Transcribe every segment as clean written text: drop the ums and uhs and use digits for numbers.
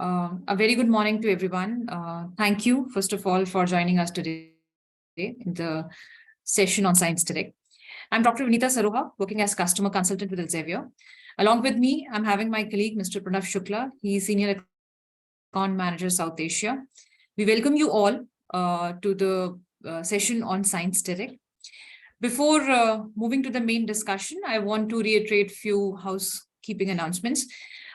A very good morning to everyone. Thank you, first of all, for joining us today in the session on Science Direct. I'm Dr. Vinita Saroha, working as customer consultant with Elsevier. Along with me, I'm having my colleague, Mr. Pranav Shukla. He's Senior Account Manager, South Asia. We welcome you all to the session on Science Direct. Before moving to the main discussion, I want to reiterate few housekeeping announcements.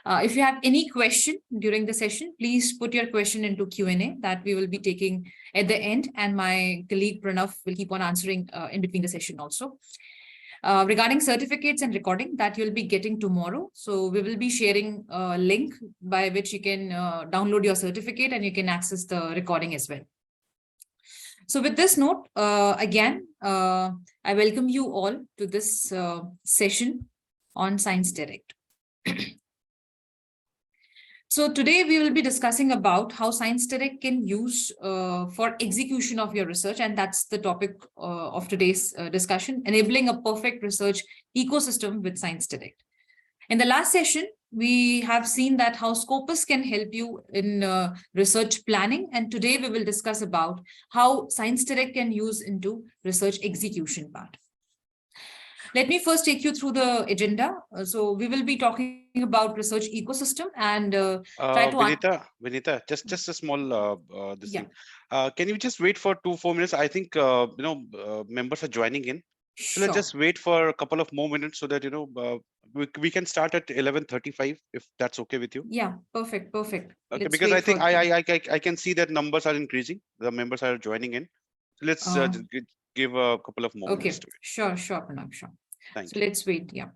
If you have any question during the session, please put your question into Q&A that we will be taking at the end, and my colleague Pranav will keep on answering in between the session also. Regarding certificates and recording, that you'll be getting tomorrow. So we will be sharing a link by which you can download your certificate and you can access the recording as well. So with this note, again, I welcome you all to this session on Science Direct. So today we will be discussing about how Science Direct can use for execution of your research, and that's the topic of today's discussion, enabling a perfect research ecosystem with Science Direct. In the last session, we have seen that how Scopus can help you in research planning, and today we will discuss about how Science Direct can use into research execution part. Let me first take you through the agenda. So we will be talking about research ecosystem and try to Vinita, just a small this yeah. thing. Can you just wait for 2-4 minutes? I think members are joining in. So let's Sure. just wait for a couple of more minutes so that we can start at 11:35 if that's okay with you. Yeah, perfect. Okay, Let's because I wait think for I can see that numbers are increasing. The members are joining in. So let's uh, give a couple of more minutes okay, to it. sure, Pranav, sure. Thank So you. let's wait. Yeah.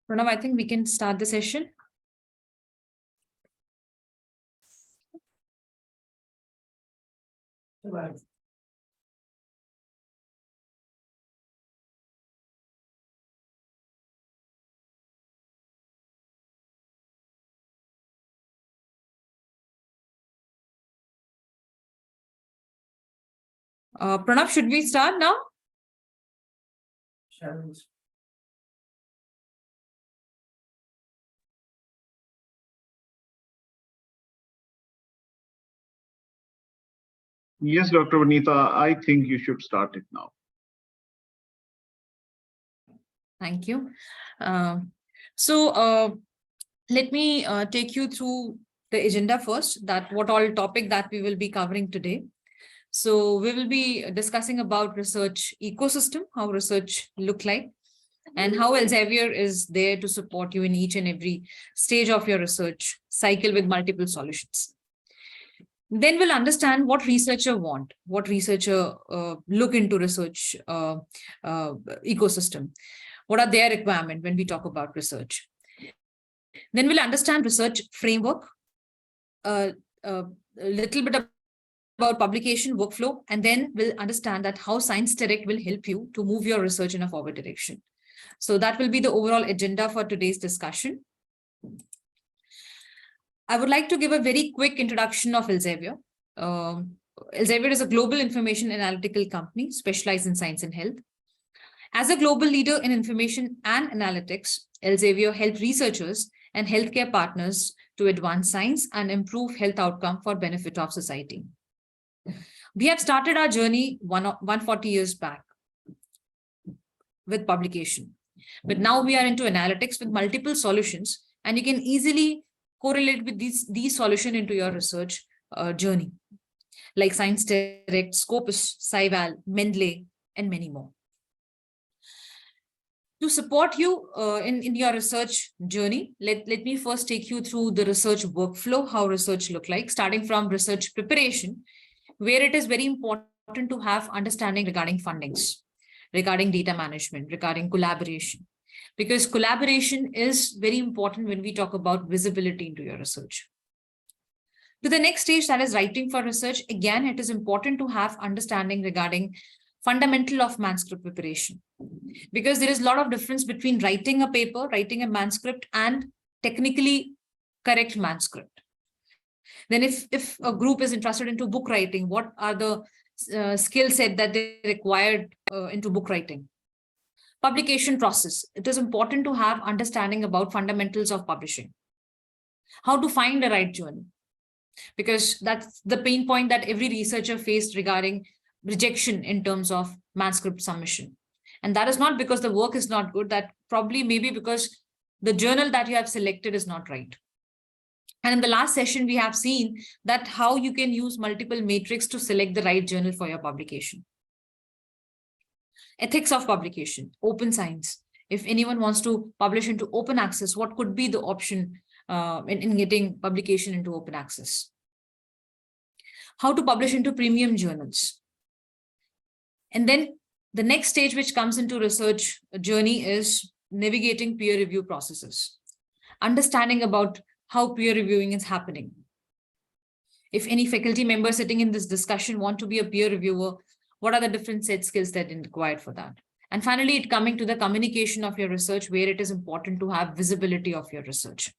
Pranav, I think we can start the session. Pranav, should we start now? Yes, Dr. Vanita, I think you should start it now. Thank you. Let me take you through the agenda first, that what all topic that we will be covering today. So we will be discussing about research ecosystem, how research look like, and how Elsevier is there to support you in each and every stage of your research cycle with multiple solutions. Then we'll understand what researcher want, what researcher look into research ecosystem. What are their requirements when we talk about research? Then we'll understand research framework, a little bit about publication workflow, and then we'll understand that how Science Direct will help you to move your research in a forward direction. So that will be the overall agenda for today's discussion. I would like to give a very quick introduction of Elsevier. Elsevier is a global information analytical company specialized in science and health. As a global leader in information and analytics, Elsevier helps researchers and healthcare partners to advance science and improve health outcome for benefit of society. We have started our journey 140 years back with publication, but now we are into analytics with multiple solutions, and you can easily correlate with these solutions into your research journey, like Science Direct, Scopus, SciVal, Mendeley, and many more. To support you in your research journey, let me first take you through the research workflow, how research look like, starting from research preparation, where it is very important to have understanding regarding fundings, regarding data management, regarding collaboration, because collaboration is very important when we talk about visibility into your research. To the next stage, that is writing for research. Again, it is important to have understanding regarding fundamental of manuscript preparation, because there is a lot of difference between writing a paper, writing a manuscript, and technically correct manuscript. Then if a group is interested into book writing, what are the skill set that they required into book writing? Publication process. It is important to have understanding about fundamentals of publishing. How to find the right journal, because that's the pain point that every researcher faced regarding rejection in terms of manuscript submission. And that is not because the work is not good, that probably maybe because the journal that you have selected is not right. And in the last session, we have seen that how you can use multiple metrics to select the right journal for your publication. Ethics of publication, open science. If anyone wants to publish into open access, what could be the option in getting publication into open access? How to publish into premium journals. And then the next stage which comes into research journey is navigating peer review processes, understanding about how peer reviewing is happening. If any faculty member sitting in this discussion want to be a peer reviewer, what are the different set skills that are required for that? And finally, it coming to the communication of your research, where it is important to have visibility of your research.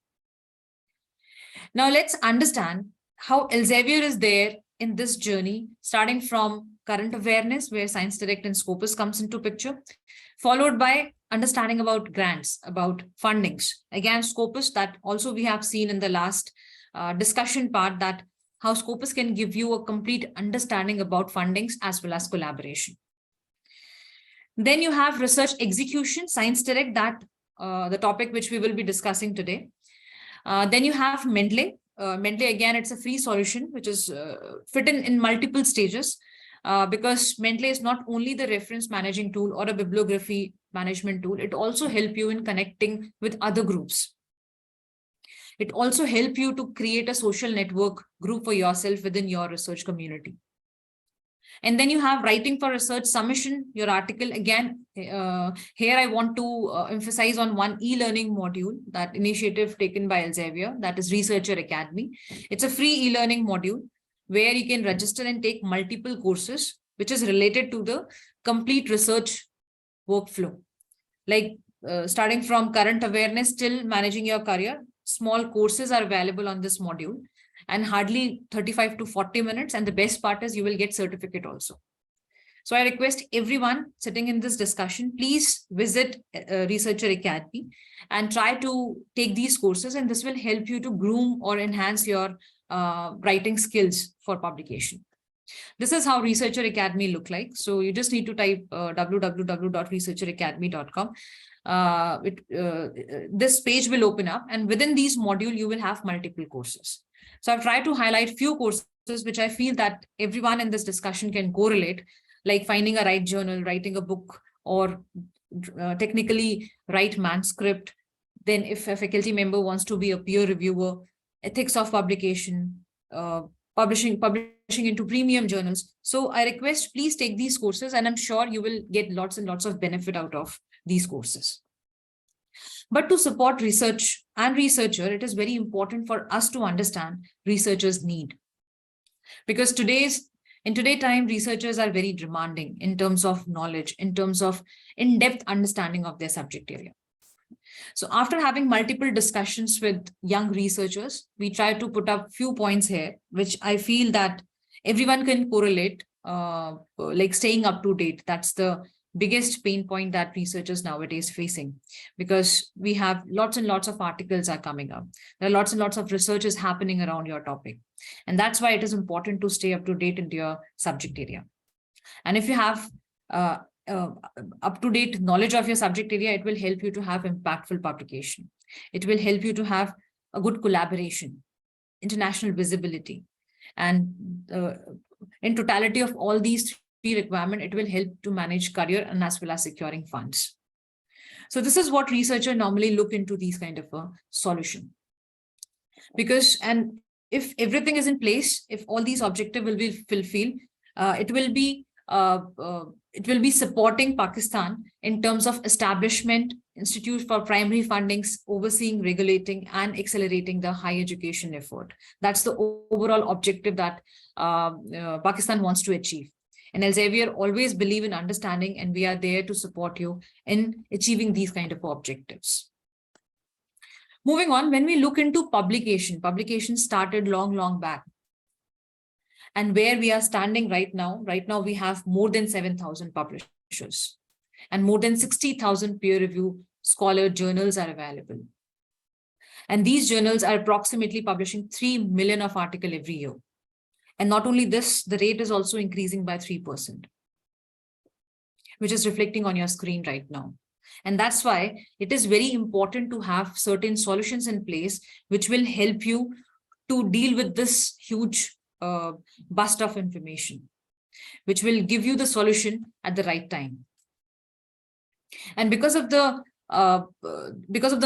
Now let's understand how Elsevier is there in this journey, starting from current awareness, where Science Direct and Scopus comes into picture, followed by understanding about grants, about fundings. Again, Scopus, that also we have seen in the last discussion part, that how Scopus can give you a complete understanding about fundings as well as collaboration. Then you have research execution, Science Direct, that the topic which we will be discussing today. Then you have Mendeley. Mendeley, again, it's a free solution, which is fit in multiple stages, because Mendeley is not only the reference managing tool or a bibliography management tool, it also helps you in connecting with other groups. It also helps you to create a social network group for yourself within your research community. And then you have writing for research, submission, your article. Again, here I want to emphasize on one e-learning module, that initiative taken by Elsevier, that is Researcher Academy. It's a free e-learning module where you can register and take multiple courses, which is related to the complete research workflow. Like starting from current awareness till managing your career, small courses are available on this module, and hardly 35 to 40 minutes. And the best part is you will get certificate also. So I request everyone sitting in this discussion, please visit Researcher Academy and try to take these courses, and this will help you to groom or enhance your writing skills for publication. This is how Researcher Academy look like. So you just need to type www.researcheracademy.com. This page will open up, and within these module, you will have multiple courses. So I've tried to highlight few courses which I feel that everyone in this discussion can correlate, like finding a right journal, writing a book, or technically write manuscript. Then if a faculty member wants to be a peer reviewer, ethics of publication, publishing into premium journals. So I request, please take these courses, and I'm sure you will get lots and lots of benefit out of these courses. But to support research and researcher, it is very important for us to understand researchers' need. Because in today's time, researchers are very demanding in terms of knowledge, in terms of in-depth understanding of their subject area. So after having multiple discussions with young researchers, we try to put up few points here, which I feel that everyone can correlate, like staying up to date. That's the biggest pain point that researchers nowadays facing, because we have lots and lots of articles are coming up. There are lots and lots of researches happening around your topic. And that's why it is important to stay up to date into your subject area. And if you have up-to-date knowledge of your subject area, it will help you to have impactful publication. It will help you to have a good collaboration, international visibility. And in totality of all these three requirements, it will help to manage career and as well as securing funds. So this is what researchers normally look into, these kind of a solution. Because, and if everything is in place, if all these objectives will be fulfilled, it will be supporting Pakistan in terms of establishment, institute for primary fundings, overseeing, regulating, and accelerating the higher education effort. That's the overall objective that Pakistan wants to achieve. And Elsevier always believe in understanding, and we are there to support you in achieving these kind of objectives. Moving on, when we look into publication started long back. And where we are standing right now we have more than 7,000 publishers and more than 60,000 peer review scholar journals are available. And these journals are approximately publishing 3 million of articles every year. And not only this, the rate is also increasing by 3%, which is reflecting on your screen right now. And that's why it is very important to have certain solutions in place, which will help you to deal with this huge bust of information, which will give you the solution at the right time. And because of the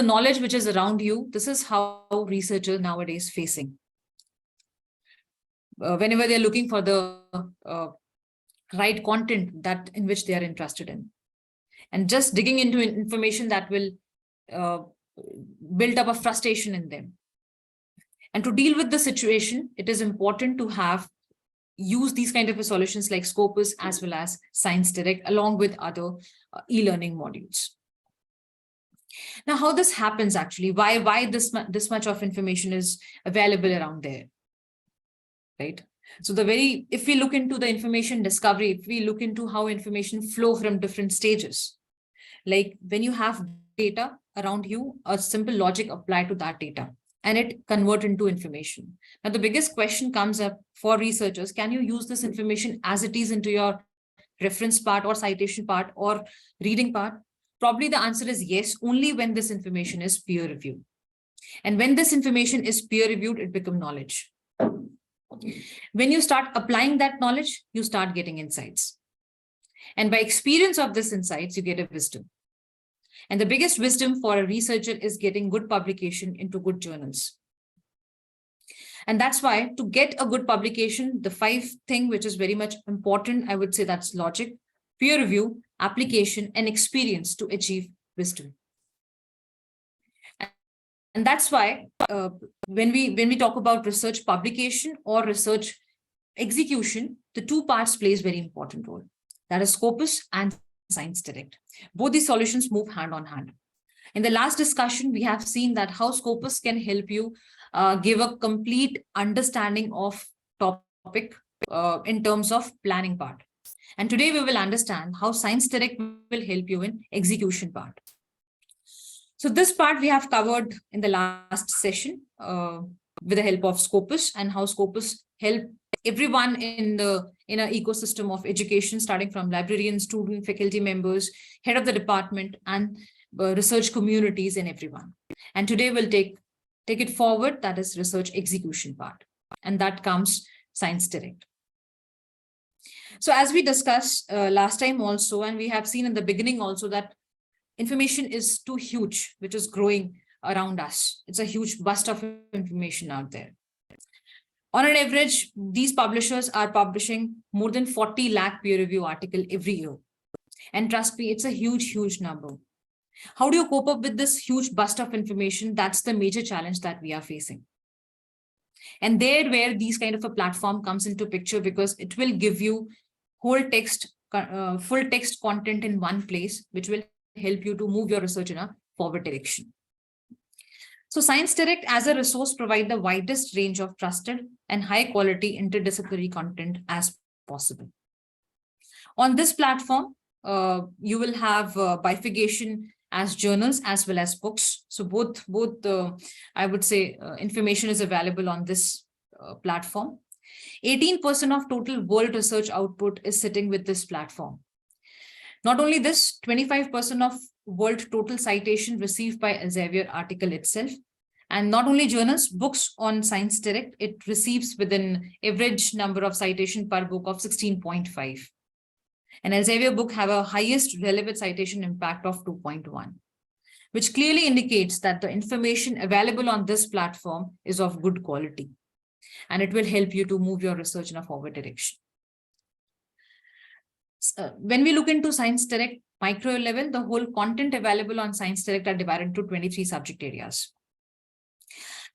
knowledge which is around you, this is how researchers nowadays facing. Whenever they're looking for the right content that in which they are interested in, and just digging into information that will build up a frustration in them. And to deal with the situation, it is important to use these kind of solutions like Scopus as well as Science Direct, along with other e-learning modules. Now, how this happens actually, why this much of information is available around there, right? So if we look into the information discovery, if we look into how information flow from different stages, like when you have data around you, a simple logic apply to that data and it convert into information. Now, the biggest question comes up for researchers, can you use this information as it is into your reference part or citation part or reading part? Probably the answer is yes, only when this information is peer reviewed. And when this information is peer reviewed, it becomes knowledge. When you start applying that knowledge, you start getting insights. And by experience of this insights, you get a wisdom. And the biggest wisdom for a researcher is getting good publication into good journals. And that's why to get a good publication, the 5 thing which is very much important, I would say that's logic, peer review, application, and experience to achieve wisdom. And that's why when we talk about research publication or research execution, the 2 parts plays very important role. That is Scopus and Science Direct. Both these solutions move hand on hand. In the last discussion, we have seen that how Scopus can help you give a complete understanding of topic in terms of planning part. And today we will understand how Science Direct will help you in execution part. So this part we have covered in the last session with the help of Scopus, and how Scopus help everyone in an ecosystem of education, starting from librarians, student, faculty members, head of the department, and research communities and everyone. And today we'll take it forward, that is research execution part, and that comes Science Direct. So as we discussed last time also, and we have seen in the beginning also, that information is too huge, which is growing around us. It's a huge bust of information out there. On an average, these publishers are publishing more than 40 lakh peer review articles every year. And trust me, it's a huge, huge number. How do you cope up with this huge bust of information? That's the major challenge that we are facing. And there where these kind of a platform comes into picture, because it will give you whole text, full text content in one place, which will help you to move your research in a forward direction. So Science Direct as a resource provide the widest range of trusted and high quality interdisciplinary content as possible. On this platform, you will have bifurcation as journals as well as books. So both I would say information is available on this platform. 18% of total world research output is sitting with this platform. Not only this, 25% of world total citation received by Elsevier article itself. And not only journals, books on Science Direct, it receives with an average number of citation per book of 16.5. And Elsevier book have a highest relevant citation impact of 2.1, which clearly indicates that the information available on this platform is of good quality. And it will help you to move your research in a forward direction. When we look into Science Direct micro level, the whole content available on Science Direct are divided into 23 subject areas.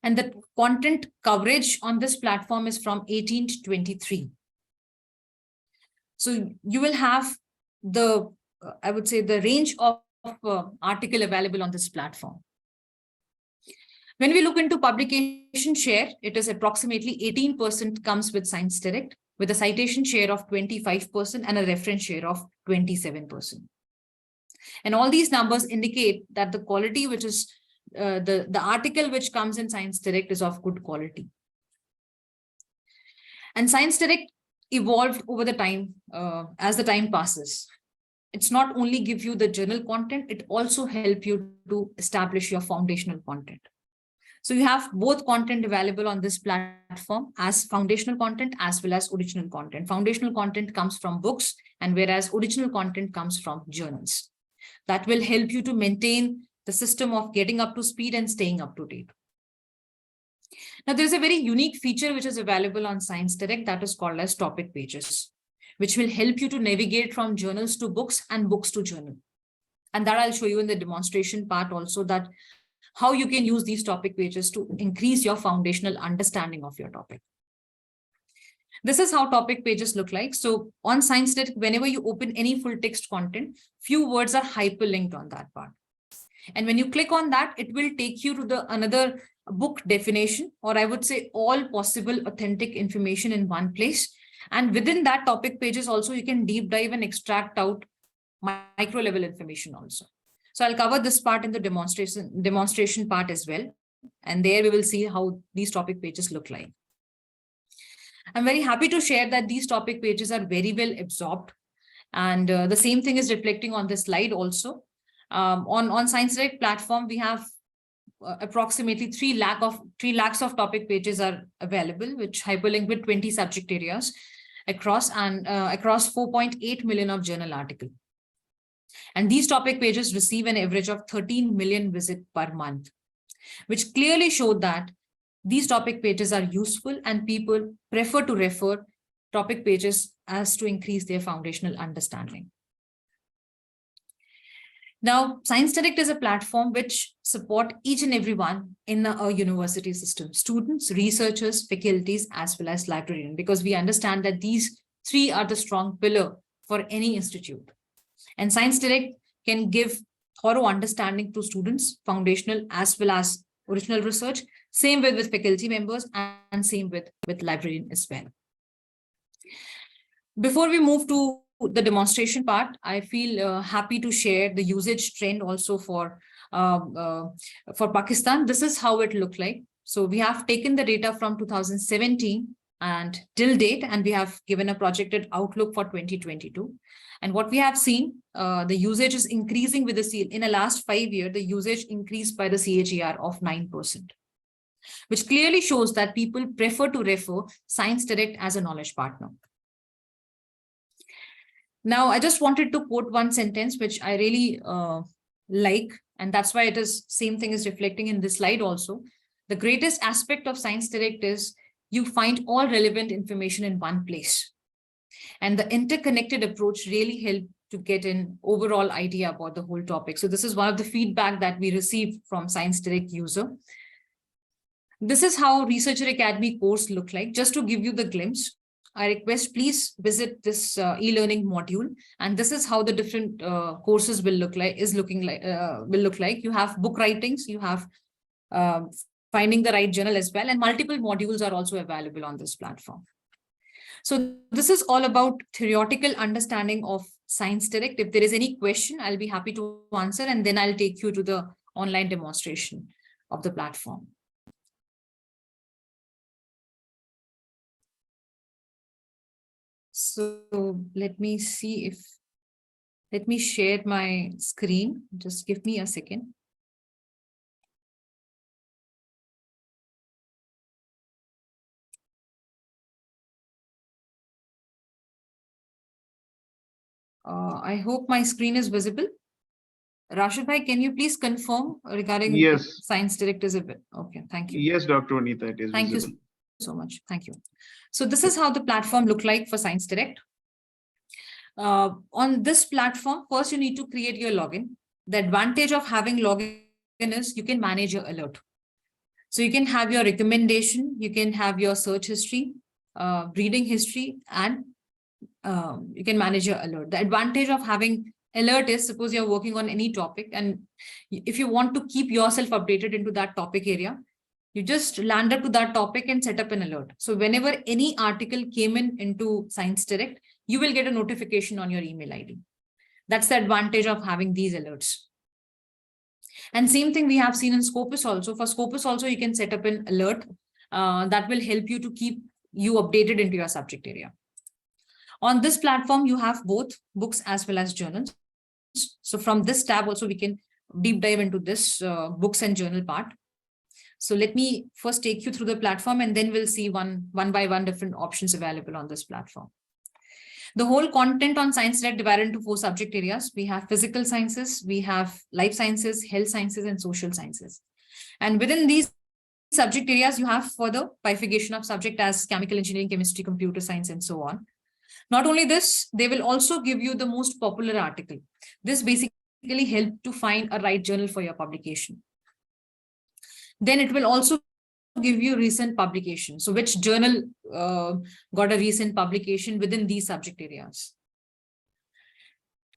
And the content coverage on this platform is from 18 to 23. So you will have the, I would say, the range of article available on this platform. When we look into publication share, it is approximately 18% comes with Science Direct, with a citation share of 25% and a reference share of 27%. And all these numbers indicate that the quality, which is the article which comes in Science Direct, is of good quality. And Science Direct evolved over the time as the time passes. It's not only give you the journal content, it also help you to establish your foundational content. So you have both content available on this platform as foundational content as well as original content. Foundational content comes from books, and whereas original content comes from journals. That will help you to maintain the system of getting up to speed and staying up to date. Now, there's a very unique feature which is available on Science Direct that is called as topic pages, which will help you to navigate from journals to books and books to journal. And that I'll show you in the demonstration part also, that how you can use these topic pages to increase your foundational understanding of your topic. This is how topic pages look like. So on Science Direct, whenever you open any full text content, few words are hyperlinked on that part. And when you click on that, it will take you to the another book definition, or I would say all possible authentic information in one place. And within that topic pages also, you can deep dive and extract out micro level information also. So I'll cover this part in the demonstration part as well. And there we will see how these topic pages look like. I'm very happy to share that these topic pages are very well absorbed. And the same thing is reflecting on this slide also. On Science Direct platform, we have approximately 3 lakhs of topic pages are available, which hyperlink with 20 subject areas across 4.8 million of journal articles. And these topic pages receive an average of 13 million visits per month, which clearly showed that these topic pages are useful and people prefer to refer topic pages as to increase their foundational understanding. Now, Science Direct is a platform which support each and everyone in a university system, students, researchers, faculties, as well as librarians, because we understand that these three are the strong pillar for any institute. And Science Direct can give thorough understanding to students, foundational as well as original research, same with faculty members and same with librarian as well. Before we move to the demonstration part, I feel happy to share the usage trend also for Pakistan. This is how it looked like. So we have taken the data from 2017 and till date, and we have given a projected outlook for 2022. And what we have seen, the usage is increasing with in the last 5 years, the usage increased by the CAGR of 9%, which clearly shows that people prefer to refer Science Direct as a knowledge partner. Now, I just wanted to quote one sentence, which I really like, and that's why it is same thing is reflecting in this slide also. The greatest aspect of Science Direct is you find all relevant information in one place. And the interconnected approach really helped to get an overall idea about the whole topic. So this is one of the feedback that we received from Science Direct user. This is how Researcher Academy course look like. Just to give you the glimpse, I request please visit this e-learning module, and this is how the different courses will look like. You have book writings, you have finding the right journal as well, and multiple modules are also available on this platform. So this is all about theoretical understanding of Science Direct. If there is any question, I'll be happy to answer, and then I'll take you to the online demonstration of the platform. So let me share my screen. Just give me a second. I hope my screen is visible. Rashid bhai, can you please confirm regarding Science Direct is a bit? Okay, thank you. Yes, Dr. Vanitha, it is Thank visible. you so much. Thank you. So this is how the platform look like for Science Direct. On this platform, first you need to create your login. The advantage of having login is you can manage your alert. So you can have your recommendation, you can have your search history, reading history, and you can manage your alert. The advantage of having alert is, suppose you're working on any topic, and if you want to keep yourself updated into that topic area, you just land up to that topic and set up an alert. So whenever any article came into Science Direct, you will get a notification on your email ID. That's the advantage of having these alerts. And same thing we have seen in Scopus also. For Scopus also, you can set up an alert that will help you to keep you updated into your subject area. On this platform, you have both books as well as journals. So from this tab also, we can deep dive into this books and journal part. So let me first take you through the platform, and then we'll see one by one different options available on this platform. The whole content on Science Direct divided into 4 subject areas. We have physical sciences, we have life sciences, health sciences, and social sciences. And within these subject areas, you have further bifurcation of subject as chemical engineering, chemistry, computer science, and so on. Not only this, they will also give you the most popular article. This basically helps to find a right journal for your publication. Then it will also give you recent publication. So which journal got a recent publication within these subject areas.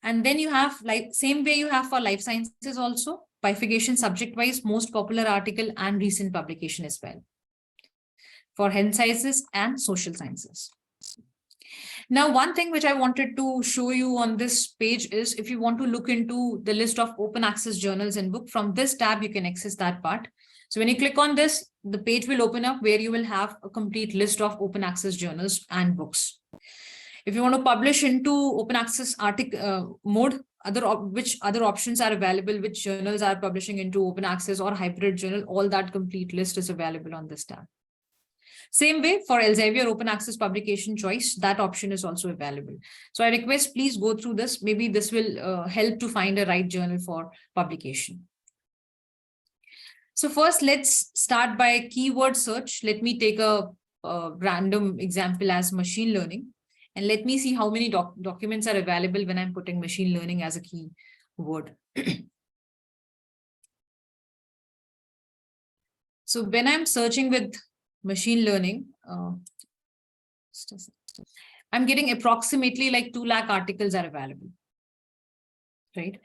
And then you have, like, same way you have for life sciences also, bifurcation subject-wise, most popular article and recent publication as well. For health sciences and social sciences. Now, one thing which I wanted to show you on this page is, if you want to look into the list of open access journals and book, from this tab, you can access that part. So when you click on this, the page will open up where you will have a complete list of open access journals and books. If you want to publish into open access article mode, which other options are available, which journals are publishing into open access or hybrid journal, all that complete list is available on this tab. Same way for Elsevier open access publication choice, that option is also available. So I request please go through this. Maybe this will help to find a right journal for publication. So first, let's start by keyword search. Let me take a random example as machine learning. And let me see how many documents are available when I'm putting machine learning as a keyword. So when I'm searching with machine learning, I'm getting approximately like 2 lakh articles are available, right?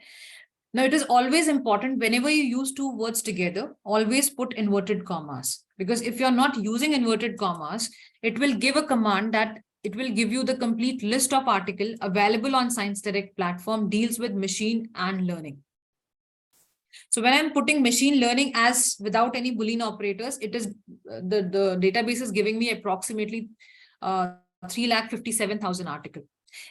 Now, it is always important whenever you use two words together, always put inverted commas, because if you're not using inverted commas, it will give a command that it will give you the complete list of article available on Science Direct platform deals with machine and learning. So when I'm putting machine learning as without any Boolean operators, it is the database is giving me approximately 3,57,000 articles.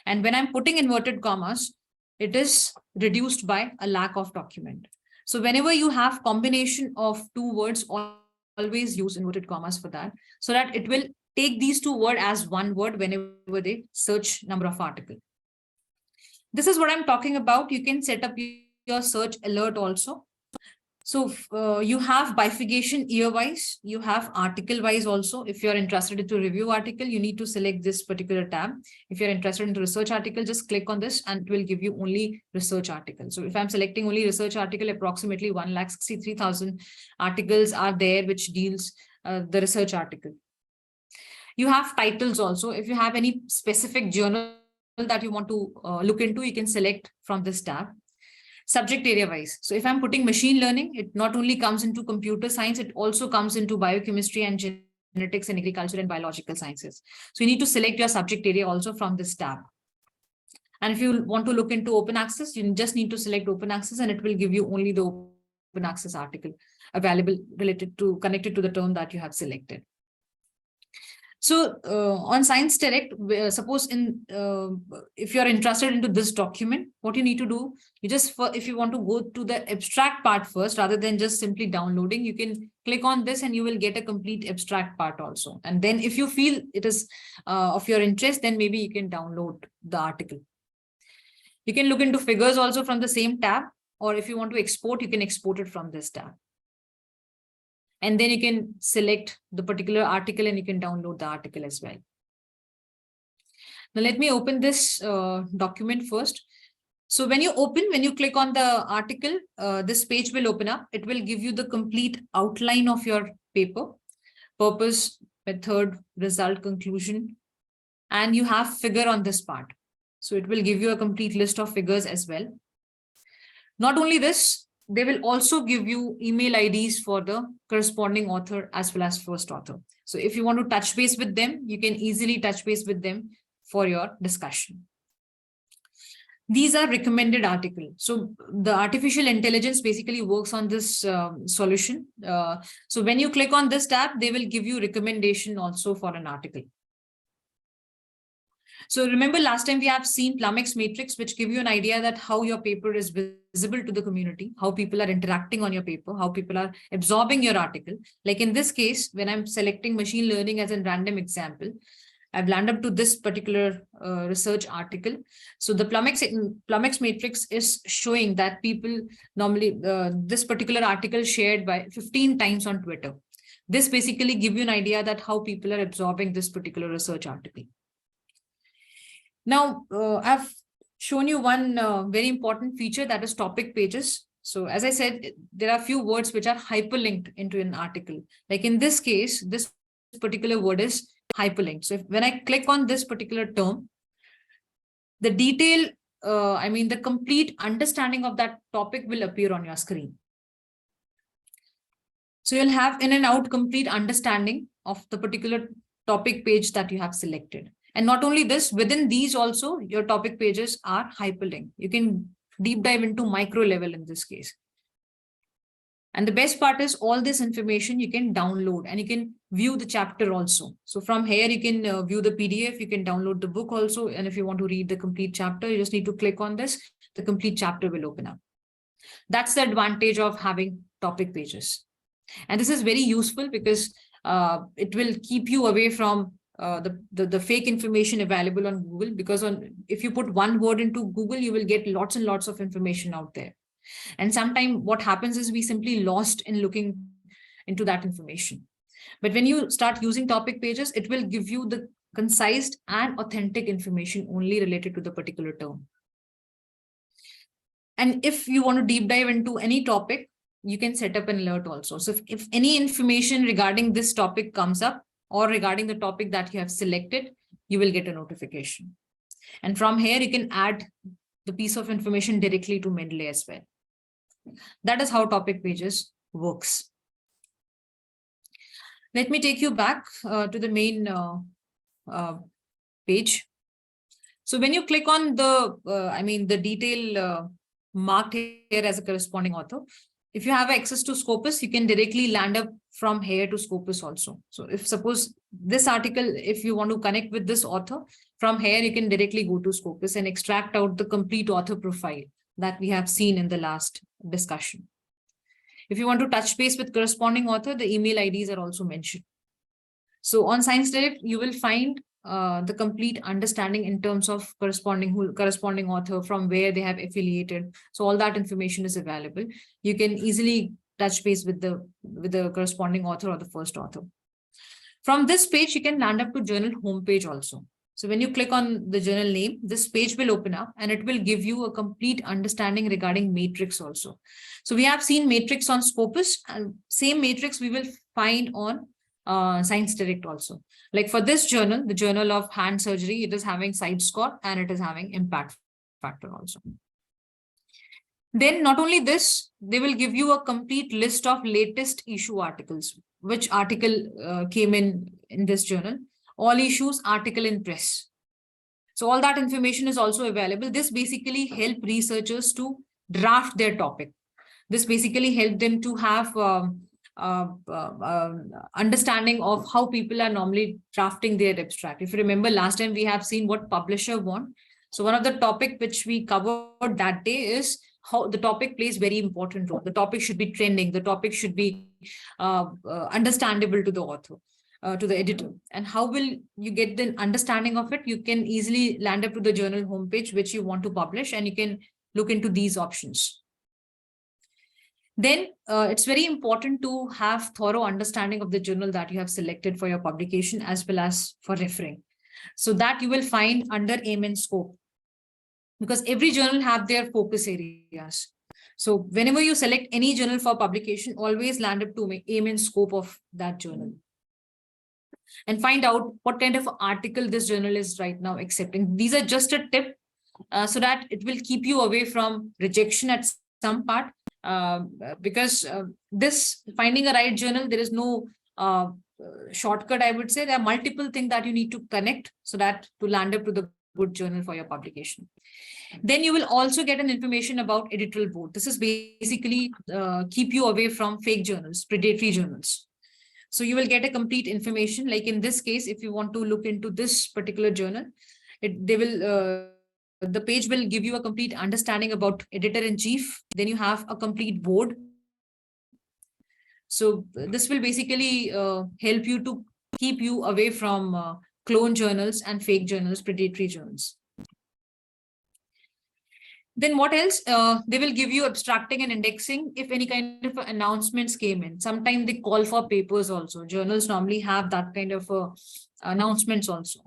And when I'm putting inverted commas, it is reduced by a lakh of document. So whenever you have combination of two words, always use inverted commas for that, so that it will take these two words as one word whenever they search number of articles. This is what I'm talking about. You can set up your search alert also. So you have bifurcation year-wise, you have article-wise also. If you're interested to review article, you need to select this particular tab. If you're interested in research article, just click on this and it will give you only research article. So if I'm selecting only research article, approximately 1,63,000 articles are there which deals the research article. You have titles also. If you have any specific journal that you want to look into, you can select from this tab. Subject area wise. So if I'm putting machine learning, it not only comes into computer science, it also comes into biochemistry and genetics and agriculture and biological sciences. So you need to select your subject area also from this tab. And if you want to look into open access, you just need to select open access and it will give you only the open access article available connected to the term that you have selected. So on Science Direct, suppose if you're interested into this document, what you need to do, if you want to go to the abstract part first, rather than just simply downloading, you can click on this and you will get a complete abstract part also. And then if you feel it is of your interest, then maybe you can download the article. You can look into figures also from the same tab, or if you want to export, you can export it from this tab. And then you can select the particular article and you can download the article as well. Now let me open this document first. So when you click on the article, this page will open up. It will give you the complete outline of your paper, purpose, method, result, conclusion, and you have figure on this part. So it will give you a complete list of figures as well. Not only this, they will also give you email IDs for the corresponding author as well as first author. So if you want to touch base with them, you can easily touch base with them for your discussion. These are recommended articles. So the artificial intelligence basically works on this solution. So when you click on this tab, they will give you recommendation also for an article. So remember last time we have seen Plumx matrix, which give you an idea that how your paper is visible to the community, how people are interacting on your paper, how people are absorbing your article. Like in this case, when I'm selecting machine learning as a random example, I've landed up to this particular research article. So the Plumx matrix is showing that people normally, this particular article shared by 15 times on Twitter. This basically give you an idea that how people are absorbing this particular research article. Now, I've shown you one very important feature, that is topic pages. So as I said, there are a few words which are hyperlinked into an article. Like in this case, this particular word is hyperlinked. So when I click on this particular term, the detail, the complete understanding of that topic will appear on your screen. So you'll have in and out complete understanding of the particular topic page that you have selected. And not only this, within these also, your topic pages are hyperlinked. You can deep dive into micro level in this case. And the best part is all this information you can download and you can view the chapter also. So from here, you can view the PDF, you can download the book also. And if you want to read the complete chapter, you just need to click on this, the complete chapter will open up. That's the advantage of having topic pages. And this is very useful because it will keep you away from the fake information available on Google, because if you put one word into Google, you will get lots and lots of information out there. And sometimes what happens is we simply lost in looking into that information. But when you start using topic pages, it will give you the concise and authentic information only related to the particular term. And if you want to deep dive into any topic, you can set up an alert also. So if any information regarding this topic comes up or regarding the topic that you have selected, you will get a notification. And from here, you can add the piece of information directly to Mendeley as well. That is how topic pages works. Let me take you back to the main page. So when you click on the detail marked here as a corresponding author, if you have access to Scopus, you can directly land up from here to Scopus also. So if suppose this article, if you want to connect with this author, from here you can directly go to Scopus and extract out the complete author profile that we have seen in the last discussion. If you want to touch base with corresponding author, the email IDs are also mentioned. So on Science Direct, you will find the complete understanding in terms of corresponding author, from where they have affiliated. So all that information is available. You can easily touch base with the corresponding author or the first author. From this page, you can land up to journal homepage also. So when you click on the journal name, this page will open up and it will give you a complete understanding regarding matrix also. So we have seen matrix on Scopus, and same matrix we will find on Science Direct also. Like for this journal, the Journal of Hand Surgery, it is having side score and it is having impact factor also. Then not only this, they will give you a complete list of latest issue articles, which article came in this journal, all issues, article in press. So all that information is also available. This basically help researchers to draft their topic. This basically help them to have understanding of how people are normally drafting their abstract. If you remember last time, we have seen what publisher want. So one of the topic which we covered that day is how the topic plays very important role. The topic should be trending. The topic should be understandable to the author, to the editor. And how will you get the understanding of it? You can easily land up to the journal homepage, which you want to publish, and you can look into these options. Then it's very important to have thorough understanding of the journal that you have selected for your publication as well as for referring. So that you will find under aim and scope, because every journal have their focus areas. So whenever you select any journal for publication, always land up to aim and scope of that journal and find out what kind of article this journal is right now accepting. These are just a tip so that it will keep you away from rejection at some part. Because this finding a right journal, there is no shortcut, I would say. There are multiple things that you need to connect so that to land up to the good journal for your publication. Then you will also get an information about editorial board. This is basically keep you away from fake journals, predatory journals. So you will get a complete information. Like in this case, if you want to look into this particular journal, the page will give you a complete understanding about editor-in-chief. Then you have a complete board. So this will basically help you to keep you away from clone journals and fake journals, predatory journals. Then what else? They will give you abstracting and indexing if any kind of announcements came in. Sometimes they call for papers also. Journals normally have that kind of announcements also.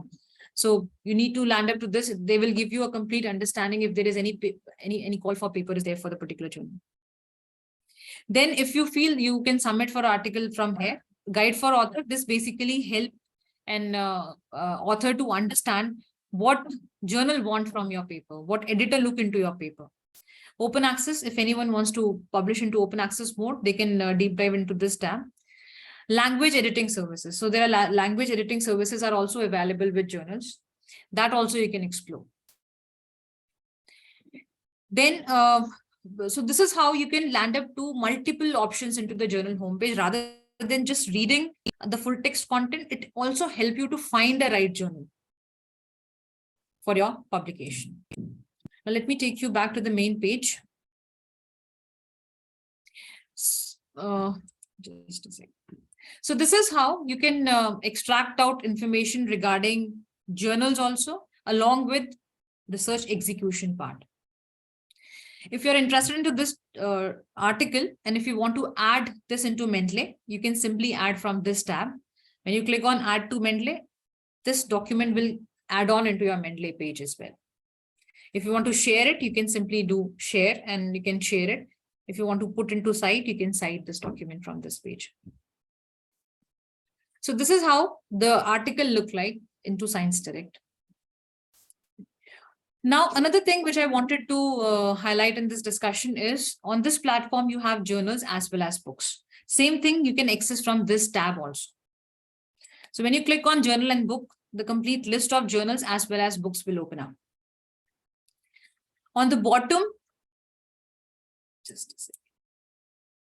So you need to land up to this. They will give you a complete understanding if there is any call for paper is there for the particular journal. Then if you feel you can submit for article from here, guide for author, this basically help an author to understand what journal want from your paper, what editor look into your paper. Open access, if anyone wants to publish into open access mode, they can deep dive into this tab. Language editing services. So there are language editing services are also available with journals. That also you can explore. Then, so this is how you can land up to multiple options into the journal homepage. Rather than just reading the full text content, it also help you to find the right journal for your publication. Now let me take you back to the main page. Just a second. So this is how you can extract out information regarding journals also, along with the search execution part. If you're interested into this article, and if you want to add this into Mendeley, you can simply add from this tab. When you click on add to Mendeley, this document will add on into your Mendeley page as well. If you want to share it, you can simply do share and you can share it. If you want to put into cite, you can cite this document from this page. So this is how the article look like into Science Direct. Now, another thing which I wanted to highlight in this discussion is on this platform, you have journals as well as books. Same thing you can access from this tab also. So when you click on journal and book, the complete list of journals as well as books will open up. On the bottom, just a second.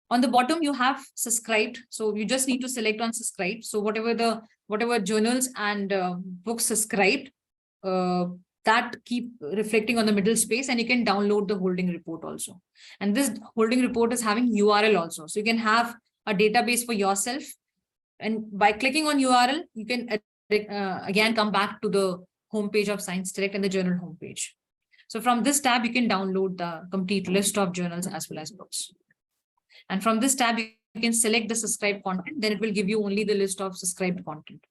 On the bottom, you have subscribed. So you just need to select on subscribe. So whatever journals and books subscribed, that keep reflecting on the middle space, and you can download the holding report also. And this holding report is having URL also. So you can have a database for yourself. And by clicking on URL, you can again come back to the homepage of Science Direct and the journal homepage. So from this tab, you can download the complete list of journals as well as books. And from this tab, you can select the subscribed content. Then it will give you only the list of subscribed content.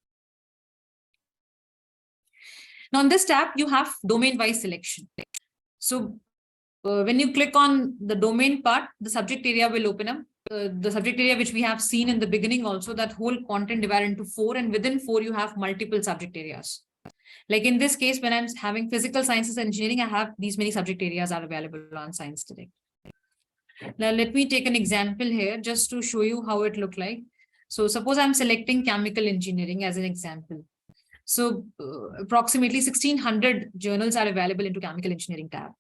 Now on this tab, you have domain-wise selection. So when you click on the domain part, the subject area will open up. The subject area which we have seen in the beginning also, that whole content divided into 4, and within 4 you have multiple subject areas. Like in this case, when I'm having physical sciences and engineering, I have these many subject areas are available on Science Direct. Now let me take an example here just to show you how it look like. So suppose I'm selecting chemical engineering as an example. So approximately 1600 journals are available into chemical engineering tab.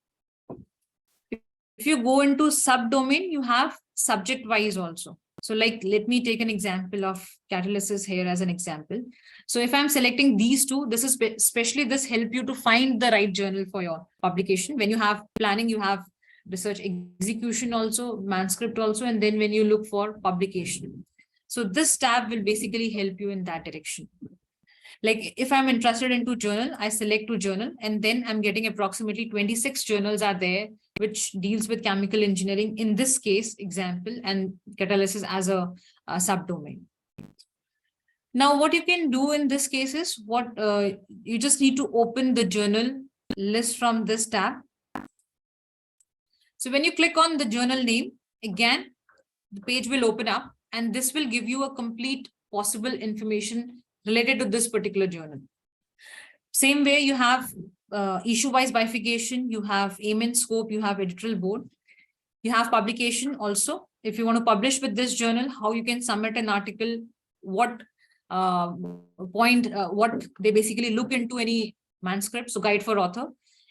If you go into subdomain, you have subject wise also. So like, let me take an example of catalysis here as an example. So if I'm selecting these two, this is especially this help you to find the right journal for your publication. When you have planning, you have research execution also, manuscript also, and then when you look for publication. So this tab will basically help you in that direction. Like if I'm interested into journal, I select to journal, and then I'm getting approximately 26 journals are there, which deals with chemical engineering in this case example, and catalysis as a subdomain. Now, what you can do in this case is you just need to open the journal list from this tab. So when you click on the journal name, again, the page will open up, and this will give you a complete possible information related to this particular journal. Same way you have issue-wise bifurcation, you have aim and scope, you have editorial board, you have publication also. If you want to publish with this journal, how you can submit an article, what what they basically look into any manuscript, so guide for author,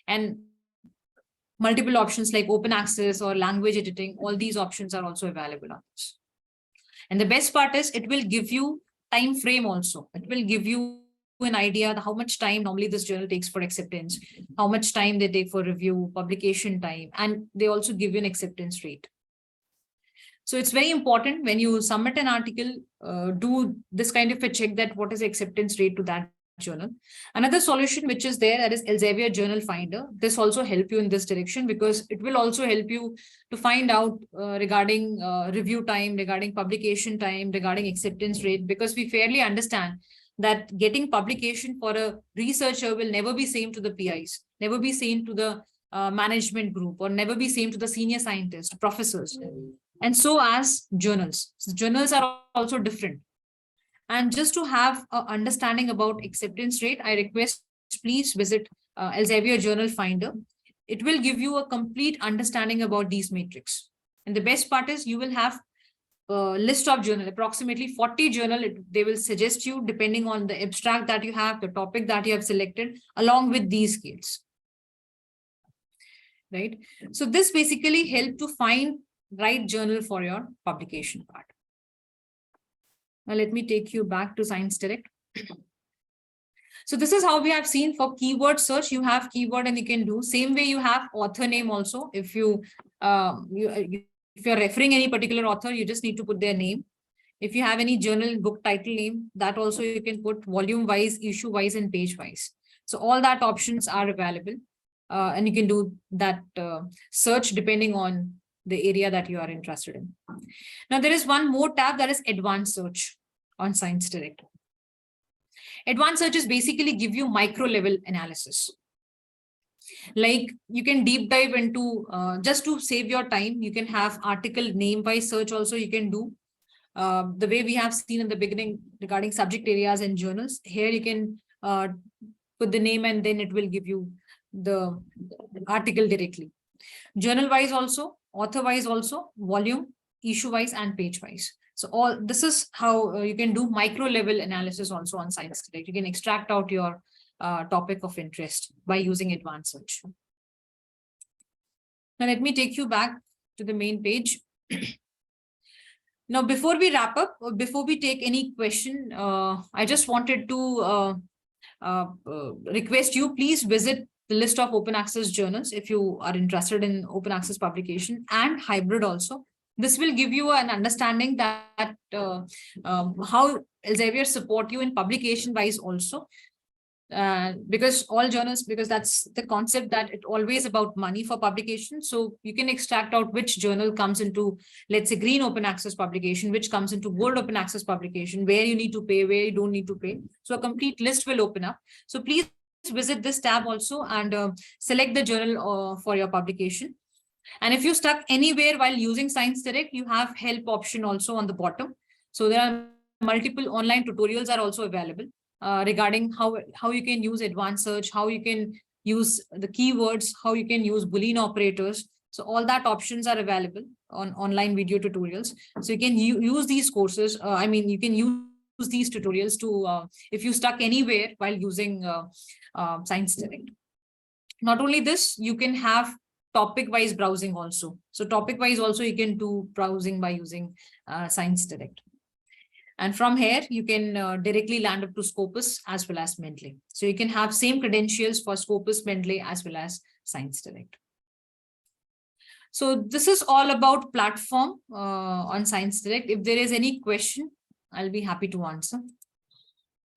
and multiple options like open access or language editing, all these options are also available on this. And the best part is it will give you time frame also. It will give you an idea of how much time normally this journal takes for acceptance, how much time they take for review, publication time, and they also give you an acceptance rate. So it's very important when you submit an article, do this kind of a check that what is the acceptance rate to that journal. Another solution which is there, that is Elsevier Journal Finder. This also help you in this direction, because it will also help you to find out regarding review time, regarding publication time, regarding acceptance rate, because we fairly understand that getting publication for a researcher will never be same to the PIs, never be same to the management group, or never be same to the senior scientists, professors. And so as journals. So journals are also different. And just to have an understanding about acceptance rate, I request please visit Elsevier Journal Finder. It will give you a complete understanding about these metrics. And the best part is you will have a list of journal, approximately 40 journal. They will suggest you depending on the abstract that you have, the topic that you have selected, along with these scales. Right. So this basically help to find right journal for your publication part. Now let me take you back to Science Direct. So this is how we have seen for keyword search. You have keyword and you can do same way. You have author name also. If you're referring any particular author, you just need to put their name. If you have any journal book title name, that also you can put volume wise, issue wise, and page wise. So all that options are available. and you can do that search depending on the area that you are interested in. Now, there is one more tab, that is advanced search on Science Direct. Advanced searches basically give you micro level analysis. Like you can deep dive into, just to save your time, you can have article name by search also you can do. The way we have seen in the beginning regarding subject areas and journals, here you can put the name and then it will give you the article directly. Journal wise also, author wise also, volume, issue wise and page wise. So all this is how you can do micro level analysis also on Science Direct. You can extract out your topic of interest by using advanced search. Now let me take you back to the main page. Now, before we wrap up, before we take any question, I just wanted to request you, please visit the list of open access journals if you are interested in open access publication and hybrid also. This will give you an understanding that how Elsevier support you in publication wise also. Because all journals, because that's the concept that it always about money for publication. So you can extract out which journal comes into, let's say, green open access publication, which comes into gold open access publication, where you need to pay, where you don't need to pay. So a complete list will open up. So please visit this tab also and select the journal for your publication. And if you're stuck anywhere while using Science Direct, you have help option also on the bottom. So there are multiple online tutorials are also available. Regarding how you can use advanced search, how you can use the keywords, how you can use Boolean operators. So all that options are available on online video tutorials. So you can use these courses. You can use these tutorials to, if you stuck anywhere while using Science Direct. Not only this, you can have topic-wise browsing also. So topic-wise also you can do browsing by using Science Direct. And from here, you can directly land up to Scopus as well as Mendeley. So you can have same credentials for Scopus, Mendeley, as well as Science Direct. So this is all about platform on Science Direct. If there is any question, I'll be happy to answer.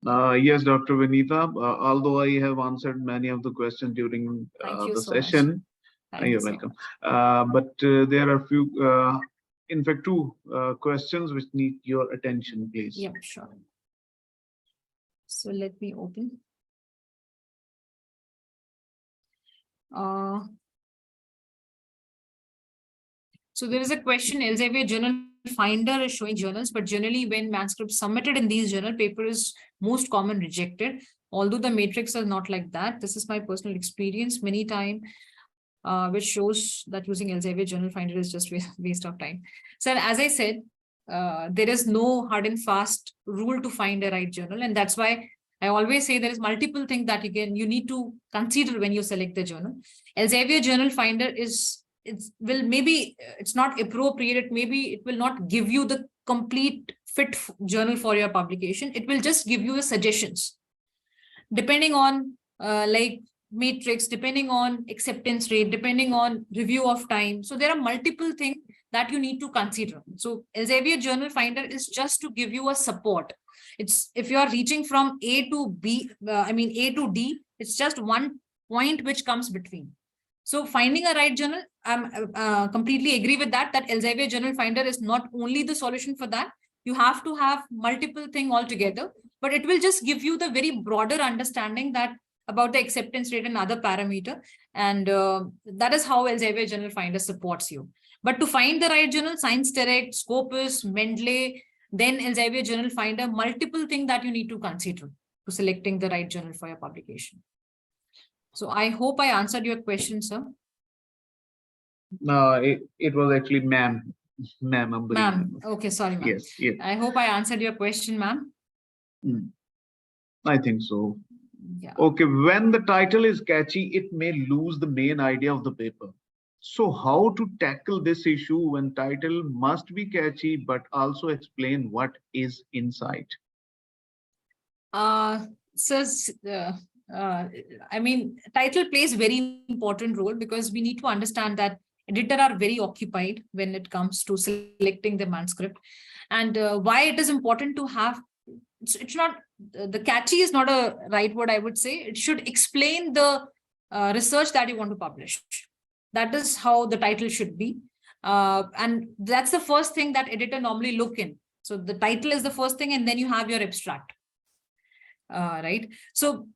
Yes, Dr. Vinita, although I have answered many of the questions during the session. You're welcome. But there are few in fact, two questions which need your attention, please. Yeah, sure. So let me open. So there is a question, Elsevier Journal Finder is showing journals, but generally when manuscripts submitted in these journal paper is most common rejected, although the matrix is not like that. This is my personal experience many times. Which shows that using Elsevier Journal Finder is just waste of time. So as I said, there is no hard and fast rule to find a right journal. And that's why I always say there is multiple things that you need to consider when you select the journal. Elsevier Journal Finder it's not appropriate. Maybe it will not give you the complete fit journal for your publication. It will just give you the suggestions depending on like matrix, depending on acceptance rate, depending on review of time. So there are multiple things that you need to consider. So Elsevier Journal Finder is just to give you a support. It's if you are reaching from A to B, A to D, it's just one point which comes between. So finding a right journal, I completely agree with that Elsevier Journal Finder is not only the solution for that. You have to have multiple things altogether, but it will just give you the very broader understanding that about the acceptance rate and other parameter. And that is how Elsevier Journal Finder supports you. But to find the right journal, Science Direct, Scopus, Mendeley, then Elsevier Journal Finder, multiple things that you need to consider to selecting the right journal for your publication. So I hope I answered your question, sir. No, it was actually ma'am. Ma'am. Okay, sorry, ma'am. Yes, yes. I hope I answered your question, ma'am. I think so. Yeah. Okay, when the title is catchy, it may lose the main idea of the paper. So how to tackle this issue when title must be catchy, but also explain what is inside? Title plays very important role because we need to understand that editors are very occupied when it comes to selecting the manuscript. And why it is important to have, it's not, the catchy is not a right word, I would say. It should explain the research that you want to publish. That is how the title should be. And that's the first thing that editor normally look in. So the title is the first thing, and then you have your abstract, right? So,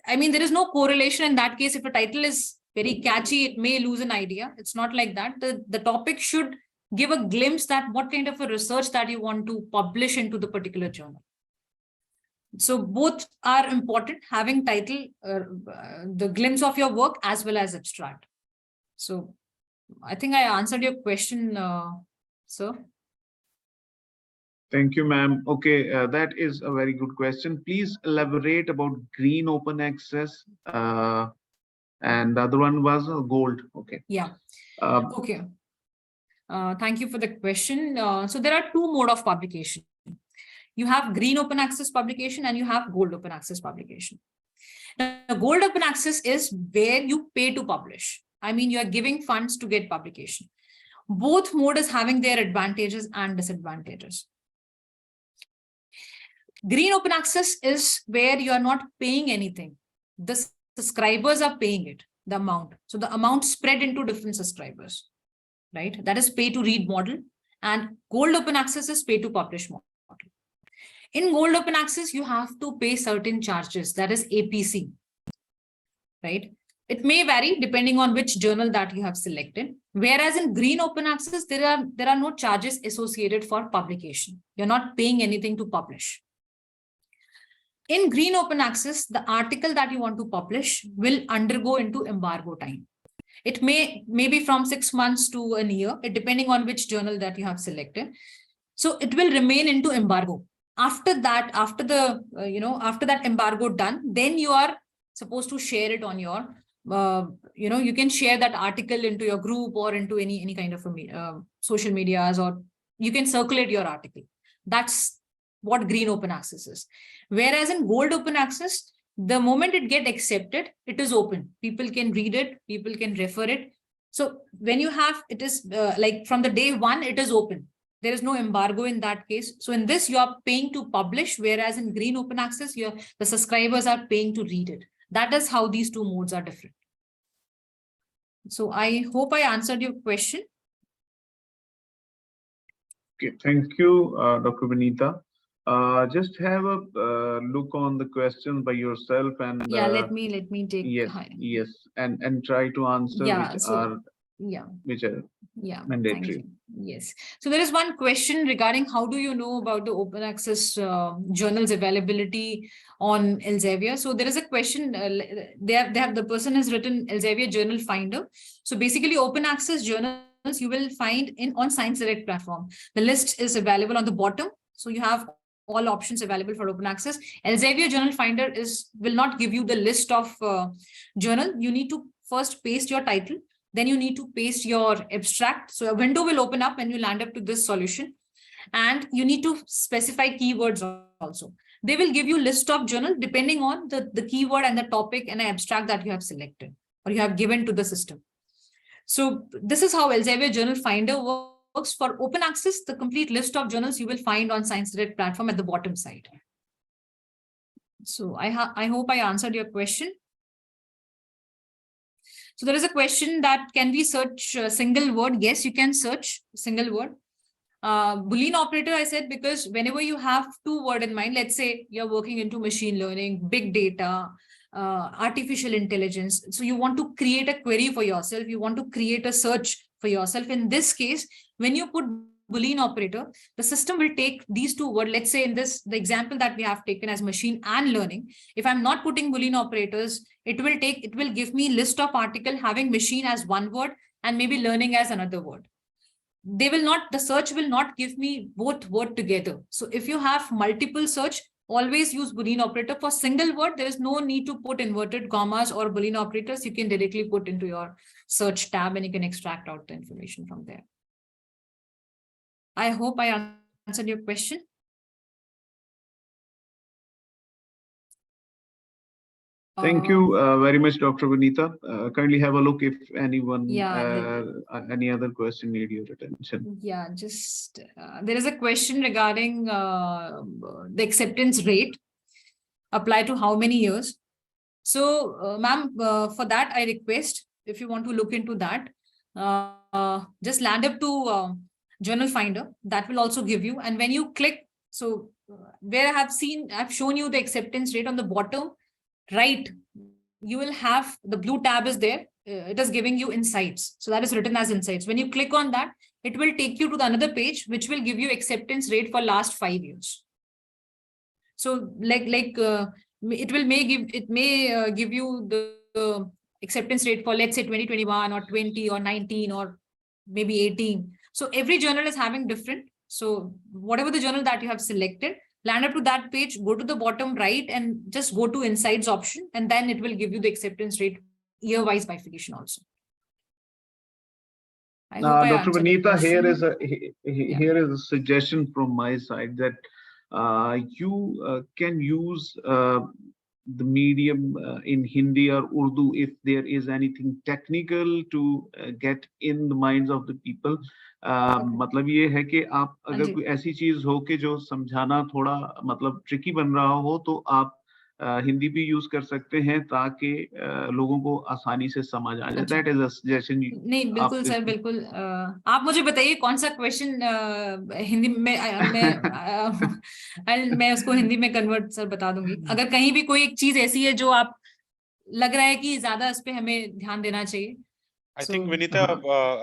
I mean, there is no correlation in that case. If a title is very catchy, it may lose an idea. It's not like that. The topic should give a glimpse that what kind of a research that you want to publish into the particular journal. So both are important, having title, the glimpse of your work as well as abstract. So I think I answered your question, sir. Thank you, ma'am. Okay, that is a very good question. Please elaborate about green open access. And the other one was gold. Okay. Yeah. Okay. Thank you for the question. So there are two modes of publication. You have green open access publication and you have gold open access publication. Now, gold open access is where you pay to publish. I mean, you are giving funds to get publication. Both modes is having their advantages and disadvantages. Green open access is where you are not paying anything. The subscribers are paying it, the amount. So the amount spread into different subscribers, right? That is pay to read model. And gold open access is pay to publish model. In gold open access, you have to pay certain charges, that is APC, right? It may vary depending on which journal that you have selected. Whereas in green open access, there are no charges associated for publication. You're not paying anything to publish. In green open access, the article that you want to publish will undergo into embargo time. It may be from 6 months to a year, depending on which journal that you have selected. So it will remain into embargo. After that, after that embargo done, then you are supposed to share it on your, you can share that article into your group or into any kind of social medias, or you can circulate your article. That's what green open access is. Whereas in gold open access, the moment it gets accepted, it is open. People can read it, people can refer it. So when you have, it is like from the day one, it is open. There is no embargo in that case. So in this, you are paying to publish, whereas in green open access, the subscribers are paying to read it. That is how these two modes are different. So I hope I answered your question. Okay, thank you, Dr. Vinita. Just have a look on the questions by yourself, and yeah, let me take yes, and try to answer which are mandatory. Yes. So there is one question regarding how do you know about the open access journals availability on Elsevier. So there is a question, the person has written Elsevier Journal Finder. So basically open access journals you will find on Science Direct platform. The list is available on the bottom. So you have all options available for open access. Elsevier Journal Finder will not give you the list of journal. You need to first paste your title. Then you need to paste your abstract. So a window will open up and you land up to this solution. And you need to specify keywords also. They will give you a list of journals depending on the keyword and the topic and the abstract that you have selected or you have given to the system. So this is how Elsevier Journal Finder works. For open access, the complete list of journals you will find on Science Direct platform at the bottom side. So I hope I answered your question. So there is a question that can we search a single word? Yes, you can search single word. Boolean operator, I said, because whenever you have two words in mind, let's say you're working into machine learning, big data, artificial intelligence. So you want to create a query for yourself. You want to create a search for yourself. In this case, when you put Boolean operator, the system will take these two words. Let's say in the example that we have taken as machine and learning, if I'm not putting Boolean operators, it will give me list of article having machine as one word and maybe learning as another word. The search will not give me both word together. So if you have multiple search, always use Boolean operator. For single word, there is no need to put inverted commas or Boolean operators. You can directly put into your search tab and you can extract out the information from there. I hope I answered your question. Thank you very much, Dr. Vinita. Kindly have a look if anyone, any other question need your attention. Yeah, just there is a question regarding the acceptance rate apply to how many years. So, ma'am, for that, I request if you want to look into that, just land up to Journal Finder. That will also give you. And when you click, so where I've shown you the acceptance rate on the bottom right. You will have the blue tab is there. It is giving you insights. So that is written as insights. When you click on that, it will take you to the another page, which will give you acceptance rate for last 5 years. So it may give you the acceptance rate for, let's say, 2021 or 20 or 19 or maybe 18. So every journal is having different. So whatever the journal that you have selected, land up to that page, go to the bottom right and just go to insights option, and then it will give you the acceptance rate year-wise bifurcation also. Dr. Vinita, here is a suggestion from my side that you can use the medium in Hindi or Urdu if there is anything technical to get in the minds of the people. मतलब ये है कि आप अगर कोई ऐसी चीज हो कि जो समझाना थोड़ा मतलब ट्रिकी बन रहा हो तो आप हिंदी भी यूज कर सकते हैं ताकि लोगों को आसानी से समझ आ जाए। That is a suggestion. नहीं बिल्कुल सर, बिल्कुल। आप मुझे बताइए कौन सा क्वेश्चन हिंदी में मैं उसको हिंदी में कन्वर्ट सर बता दूंगी। अगर कहीं भी कोई एक चीज ऐसी है जो आप लग रहा है कि ज्यादा इस पे हमें ध्यान देना चाहिए। आई थिंक विनीता,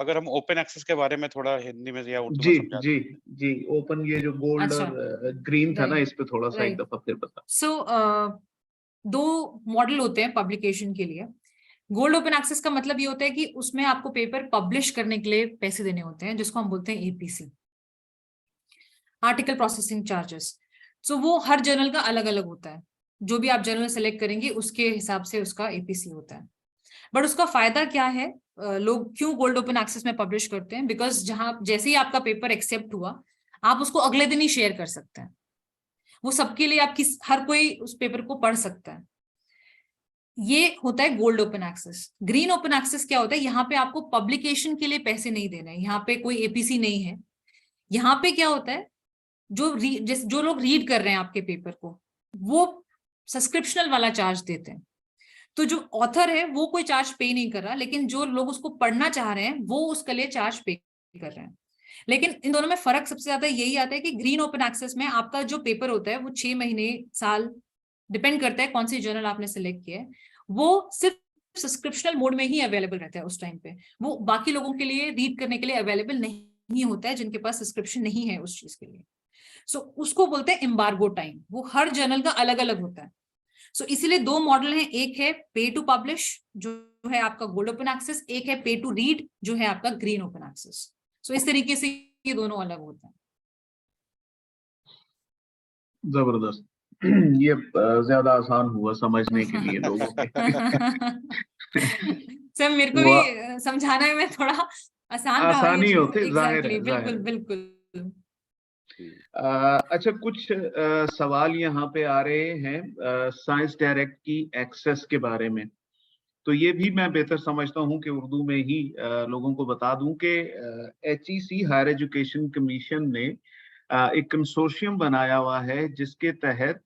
अगर हम ओपन एक्सेस के बारे में थोड़ा हिंदी में या उर्दू में समझा दें। जी ओपन ये जो गोल्ड और ग्रीन था ना, इस पे थोड़ा सा एक दफा फिर बता। सो 2 मॉडल होते हैं पब्लिकेशन के लिए। गोल्ड ओपन एक्सेस का मतलब ये होता है कि उसमें आपको पेपर पब्लिश करने के लिए पैसे देने होते हैं, जिसको हम बोलते हैं एपीसी, आर्टिकल प्रोसेसिंग चार्जेस। सो वो हर जर्नल का अलग अलग होता है। जो भी आप जर्नल सेलेक्ट करेंगे उसके हिसाब से उसका एपीसी होता है। बट उसका फायदा क्या है, लोग क्यों गोल्ड ओपन एक्सेस में पब्लिश करते हैं? बिकॉज जैसे ही आपका पेपर एक्सेप्ट हुआ, आप उसको अगले दिन ही शेयर कर सकते हैं। वो सबके लिए हर कोई उस पेपर को पढ़ सकता है। ये होता है gold open access. Green open access क्या होता है? यहाँ पे आपको पब्लिकेशन के लिए पैसे नहीं देने हैं, यहाँ पे कोई एपीसी नहीं है। यहाँ पे क्या होता है, जो लोग रीड कर रहे हैं आपके पेपर को, वो सब्सक्रिप्शनल वाला चार्ज देते हैं। तो जो ऑथर है वो कोई चार्ज पे नहीं कर रहा, लेकिन जो लोग उसको पढ़ना चाह रहे हैं वो उसके लिए चार्ज पे कर रहे हैं। लेकिन इन दोनों में फर्क सबसे ज्यादा यही आता है कि ग्रीन ओपन एक्सेस में आपका जो पेपर होता है वो 6 महीने, साल, डिपेंड करता है कौन सी जर्नल आपने सिलेक्ट किया है, वो सिर्फ सब्सक्रिप्शनल मोड में ही अवेलेबल रहता है उस टाइम पे। वो बाकी लोगों के लिए रीड करने के लिए अवेलेबल नहीं होता है, जिनके पास सब्सक्रिप्शन नहीं है उस चीज के लिए। सो उसको बोलते हैं एम्बार्गो टाइम। वो हर जर्नल का अलग अलग होता है। सो इसीलिए 2 मॉडल हैं, एक है पे टू पब्लिश जो है आपका गोल्ड ओपन एक्सेस, एक है पे टू रीड जो है आपका ग्रीन ओपन एक्सेस। सो इस तरीके से ये दोनों अलग होते हैं। जबरदस्त। ये ज्यादा आसान हुआ समझने के लिए लोगों के। सर मेरे को भी समझाने में थोड़ा आसान रहा। आसानी होती, जाहिर है। बिल्कुल बिल्कुल। अच्छा, कुछ सवाल यहाँ पे आ रहे हैं साइंस डायरेक्ट की एक्सेस के बारे में। तो ये भी मैं बेहतर समझता हूँ कि उर्दू में ही लोगों को बता दूं कि HEC हायर एजुकेशन कमीशन ने एक कंसोर्शियम बनाया हुआ है जिसके तहत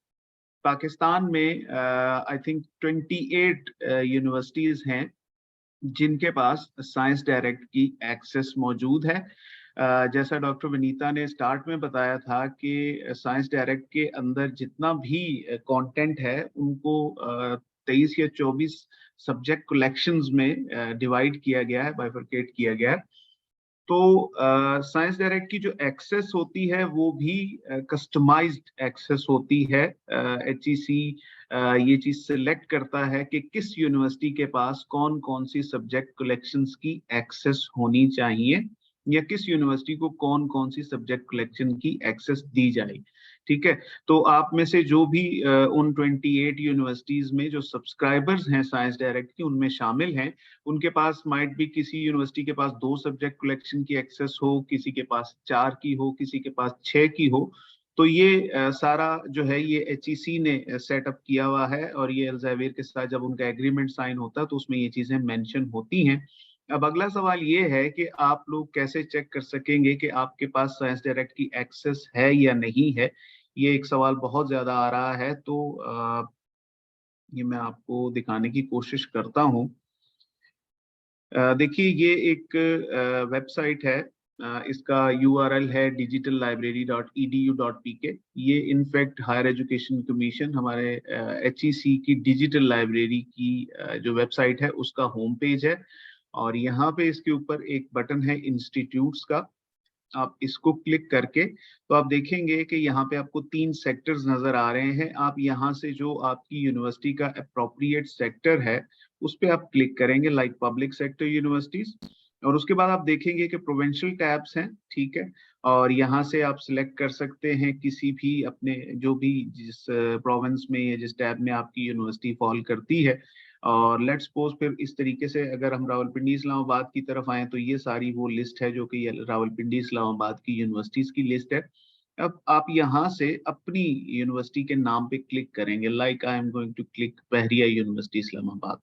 पाकिस्तान में आई थिंक 28 यूनिवर्सिटीज हैं जिनके पास साइंस डायरेक्ट की एक्सेस मौजूद है। जैसा डॉक्टर विनीता ने स्टार्ट में बताया था कि साइंस डायरेक्ट के अंदर जितना भी कंटेंट है उनको 23 या 24 सब्जेक्ट कलेक्शंस में डिवाइड किया गया है, बाइफरकेट किया गया है। तो साइंस डायरेक्ट की जो एक्सेस होती है वो भी कस्टमाइज्ड एक्सेस होती है। HEC ये चीज सिलेक्ट करता है कि किस यूनिवर्सिटी के पास कौन कौन सी सब्जेक्ट कलेक्शंस की एक्सेस होनी चाहिए या किस यूनिवर्सिटी को कौन कौन सी सब्जेक्ट कलेक्शन की एक्सेस दी जाए। ठीक है, तो आप में से जो भी उन 28 यूनिवर्सिटीज में जो सब्सक्राइबर्स हैं साइंस डायरेक्ट की उनमें शामिल हैं, उनके पास माइट भी किसी यूनिवर्सिटी के पास 2 सब्जेक्ट कलेक्शन की एक्सेस हो, किसी के पास 4 की हो, किसी के पास 6 की हो। तो ये सारा जो है ये HEC ने सेटअप किया हुआ है और ये एल्सेवियर के साथ जब उनका एग्रीमेंट साइन होता है तो उसमें ये चीजें मेंशन होती हैं। अब अगला सवाल ये है कि आप लोग कैसे चेक कर सकेंगे कि आपके पास साइंस डायरेक्ट की एक्सेस है या नहीं है। ये एक सवाल बहुत ज्यादा आ रहा है। तो ये मैं आपको दिखाने की कोशिश करता हूँ। देखिए ये एक वेबसाइट है, इसका URL है digitallibrary.edu.pk। ये इनफैक्ट हायर एजुकेशन कमीशन हमारे HEC की डिजिटल लाइब्रेरी की जो वेबसाइट है उसका होम पेज है। और यहाँ पे इसके ऊपर एक बटन है इंस्टीट्यूट्स का, आप इसको क्लिक करके तो आप देखेंगे कि यहाँ पे आपको 3 सेक्टर्स नजर आ रहे हैं। आप यहाँ से जो आपकी यूनिवर्सिटी का अप्रोप्रिएट सेक्टर है उस पे आप क्लिक करेंगे, लाइक पब्लिक सेक्टर यूनिवर्सिटीज, और उसके बाद आप देखेंगे कि प्रोविंशियल टैब्स हैं, ठीक है। और यहाँ से आप सिलेक्ट कर सकते हैं किसी भी अपने जो भी जिस प्रोविंस में या जिस टैब में आपकी यूनिवर्सिटी फॉल करती है। और लेट्स सपोज फिर इस तरीके से अगर हम रावलपिंडी इस्लामाबाद की तरफ आए तो ये सारी वो लिस्ट है जो कि रावलपिंडी इस्लामाबाद की यूनिवर्सिटीज की लिस्ट है। अब आप यहाँ से अपनी यूनिवर्सिटी के नाम पे क्लिक करेंगे, like I am going to click Bahria university Islamabad,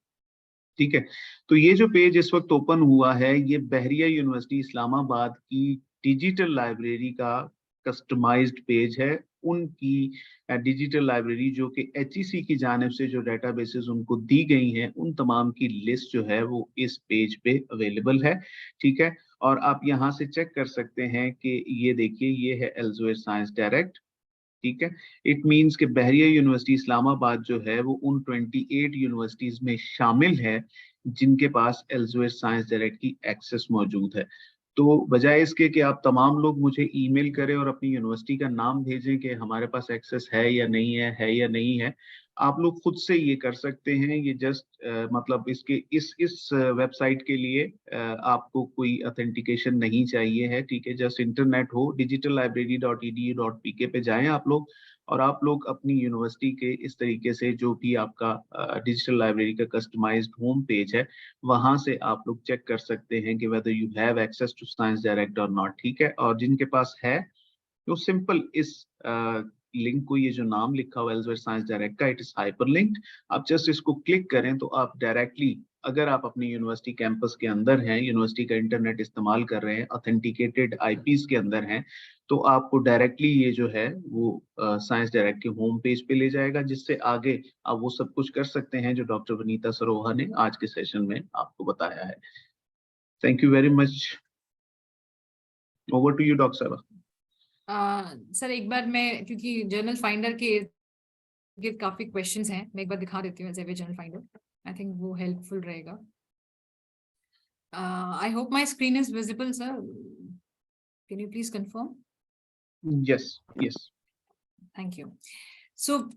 ठीक है। तो ये जो पेज इस वक्त ओपन हुआ है ये बहरिया यूनिवर्सिटी इस्लामाबाद की डिजिटल लाइब्रेरी का कस्टमाइज्ड पेज है। उनकी डिजिटल लाइब्रेरी जो कि HEC की जानिब से जो डेटाबेसेस उनको दी गई हैं उन तमाम की लिस्ट जो है वो इस पेज पे अवेलेबल है, ठीक है। और आप यहाँ से चेक कर सकते हैं कि ये देखिए ये है एल्सेवियर साइंस डायरेक्ट, ठीक है। इट मींस कि बहरिया यूनिवर्सिटी इस्लामाबाद जो है वो उन 28 यूनिवर्सिटीज में शामिल है जिनके पास एल्सेवियर साइंस डायरेक्ट की एक्सेस मौजूद है। तो बजाय इसके कि आप तमाम लोग मुझे ईमेल करें और अपनी यूनिवर्सिटी का नाम भेजें कि हमारे पास एक्सेस है या नहीं है या नहीं है, आप लोग खुद से ये कर सकते हैं। ये जस्ट मतलब इसके इस वेबसाइट के लिए आपको कोई ऑथेंटिकेशन नहीं चाहिए है, ठीक है। जस्ट इंटरनेट हो, digitallibrary.edu.pk पे जाएं आप लोग, और आप लोग अपनी यूनिवर्सिटी के इस तरीके से जो भी आपका डिजिटल लाइब्रेरी का कस्टमाइज्ड होम पेज है वहां से आप लोग चेक कर सकते हैं कि whether you have access to Science Direct और नॉट, ठीक है। और जिनके पास है तो सिंपल इस लिंक को, ये जो नाम लिखा हुआ है एल्सेवियर साइंस डायरेक्ट का, इट इज हाइपरलिंक्ड। आप जस्ट इसको क्लिक करें तो आप डायरेक्टली, अगर आप अपनी यूनिवर्सिटी कैंपस के अंदर हैं, यूनिवर्सिटी का इंटरनेट इस्तेमाल कर रहे हैं, ऑथेंटिकेटेड IPs के अंदर हैं, तो आपको डायरेक्टली ये जो है वो साइंस डायरेक्ट के होम पेज पे ले जाएगा, जिससे आगे आप वो सब कुछ कर सकते हैं जो डॉक्टर वनीता सरोहा ने आज के सेशन में आपको बताया है। Thank you very much. Over to you doctor साहब। सर एक बार मैं, क्योंकि जर्नल फाइंडर के काफी क्वेश्चंस हैं, मैं एक बार दिखा देती हूँ Elsevier journal finder, I think वो हेल्पफुल रहेगा। I hope my screen is visible sir, can you please confirm? Yes yes, thank you. So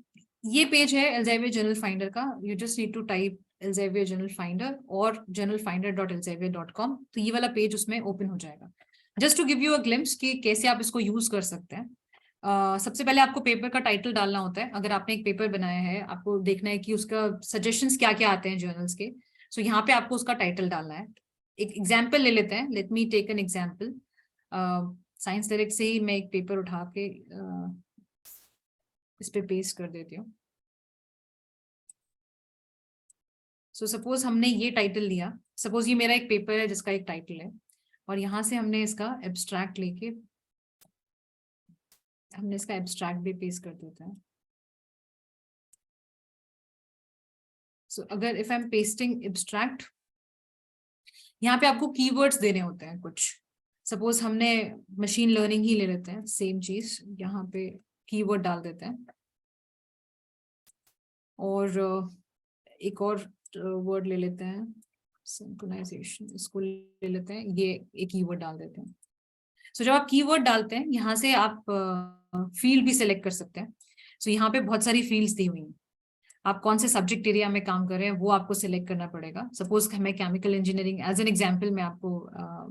ये पेज है एल्सेवियर जर्नल फाइंडर का। You just need to type Elsevier journal finder और journalfinder.elsevier.com, तो ये वाला page उसमें open हो जाएगा। Just to give you a glimpse कि कैसे आप इसको यूज कर सकते हैं। सबसे पहले आपको पेपर का टाइटल डालना होता है। अगर आपने एक पेपर बनाया है, आपको देखना है कि उसका सजेशंस क्या क्या आते हैं जर्नल्स के, सो यहाँ पे आपको उसका टाइटल डालना है। एक एग्जाम्पल ले लेते हैं, let me take an example. Science Direct से ही मैं एक पेपर उठा के इस पे पेस्ट कर देती हूँ। सो सपोज हमने ये टाइटल लिया, सपोज ये मेरा एक पेपर है जिसका एक टाइटल है, और यहाँ से हमने इसका एब्स्ट्रैक्ट लेके हमने इसका एब्स्ट्रैक्ट भी पेस्ट कर देता है। सो अगर if I am pasting abstract, यहाँ पे आपको कीवर्ड्स देने होते हैं कुछ। सपोज हमने मशीन लर्निंग ही ले लेते हैं, सेम चीज यहाँ पे कीवर्ड डाल देते हैं, और एक और वर्ड ले लेते हैं, सिंक्रोनाइजेशन, इसको ले लेते हैं, ये एक कीवर्ड डाल देते हैं। सो जब आप कीवर्ड डालते हैं, यहाँ से आप फील्ड भी सिलेक्ट कर सकते हैं। सो यहाँ पे बहुत सारी फील्ड्स दी हुई हैं, आप कौन से सब्जेक्ट एरिया में काम कर रहे हैं वो आपको सिलेक्ट करना पड़ेगा। सपोज मैं chemical engineering, as an example मैं आपको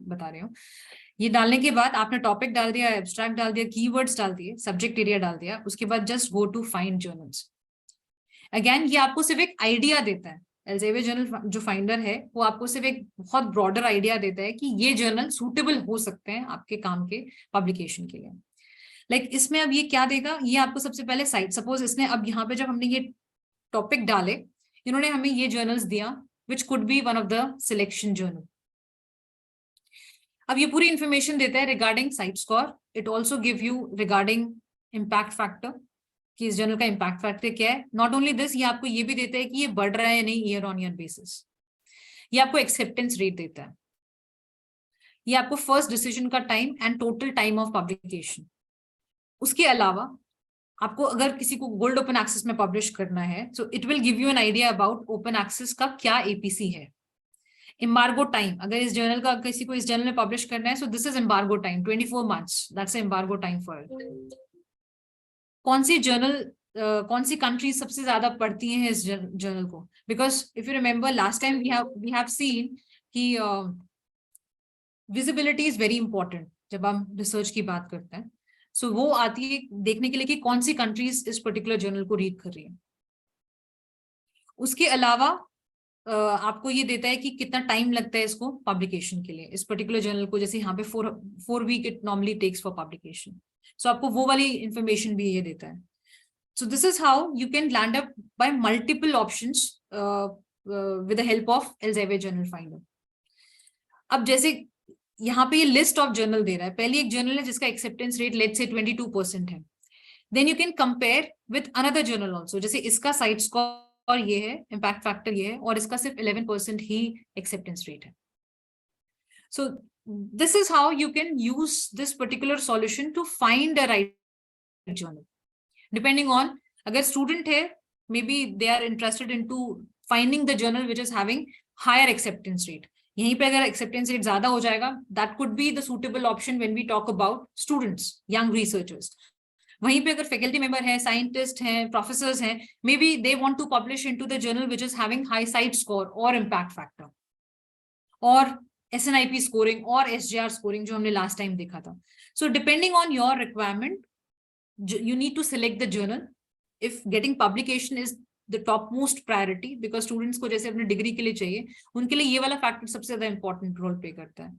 बता रही हूँ। ये डालने के बाद आपने टॉपिक डाल दिया, एब्स्ट्रैक्ट डाल दिया, कीवर्ड्स डाल दिए, सब्जेक्ट एरिया डाल दिया, उसके बाद just go to find journals. Again ये आपको सिर्फ एक आइडिया देता है। एल्सेवियर जर्नल जो फाइंडर है वो आपको सिर्फ एक बहुत ब्रॉडर आइडिया देता है कि ये जर्नल सूटेबल हो सकते हैं आपके काम के पब्लिकेशन के लिए। लाइक इसमें अब ये क्या देगा, ये आपको सबसे पहले साइट, सपोज इसने अब यहाँ पे जब हमने ये टॉपिक डाले, इन्होंने हमें ये जर्नल्स दिया which could be one of the selection journal. अब ये पूरी इंफॉर्मेशन देता है regarding site score. It also give you regarding impact factor, कि इस जर्नल का इम्पैक्ट फैक्टर क्या है। नॉट ओनली दिस, ये आपको ये भी देता है कि ये बढ़ रहा है या नहीं ईयर ऑन ईयर बेसिस। ये आपको एक्सेप्टेंस रेट देता है। ये आपको फर्स्ट डिसीजन का time and total time of publication. उसके अलावा आपको अगर किसी को गोल्ड ओपन एक्सेस में पब्लिश करना है, so it will give you an idea about open access का क्या एपीसी है। एम्बार्गो टाइम, अगर इस जर्नल का किसी को इस जर्नल में पब्लिश करना है, so this is embargo time 24 months, that's embargo time for it. कौन सी जर्नल कौन सी कंट्रीज सबसे ज्यादा पढ़ती हैं इस जर्नल को? Because if you remember last time we have seen कि विजिबिलिटी इज वेरी इंपॉर्टेंट जब हम रिसर्च की बात करते हैं। सो वो आती है देखने के लिए कि कौन सी कंट्रीज इस पर्टिकुलर जर्नल को रीड कर रही है। उसके अलावा आपको ये देता है कि कितना टाइम लगता है इसको पब्लिकेशन के लिए, इस पर्टिकुलर जर्नल को। जैसे यहाँ पे 4 week it normally takes for publication. So आपको वो वाली इंफॉर्मेशन भी ये देता है। So this is how you can land up by multiple options with the help of Elsevier Journal Finder. अब जैसे यहाँ पे ये लिस्ट ऑफ जर्नल दे रहा है। पहली एक जर्नल है जिसका एक्सेप्टेंस रेट लेट्स से 22% है। Then you can compare with another journal also. जैसे इसका साइट स्कोर ये है, इम्पैक्ट फैक्टर ये है, और इसका सिर्फ 11% ही एक्सेप्टेंस रेट है। So this is how you can use this particular solution to find a right journal. Depending on, अगर स्टूडेंट है, maybe they are interested in to finding the journal which is having higher acceptance rate. यहीं पे अगर acceptance rate ज्यादा हो जाएगा, that could be the suitable option when we talk about students, young researchers. वहीं पे अगर faculty member है, साइंटिस्ट हैं, प्रोफेसर्स हैं, maybe they want to publish into the journal which is having high cite score और impact factor और SNIP scoring और SGR scoring जो हमने लास्ट टाइम देखा था। So depending on your requirement, you need to select the journal. If getting publication is the topmost priority, because students को जैसे अपने डिग्री के लिए चाहिए, उनके लिए ये वाला फैक्टर सबसे ज्यादा इंपॉर्टेंट रोल प्ले करता है,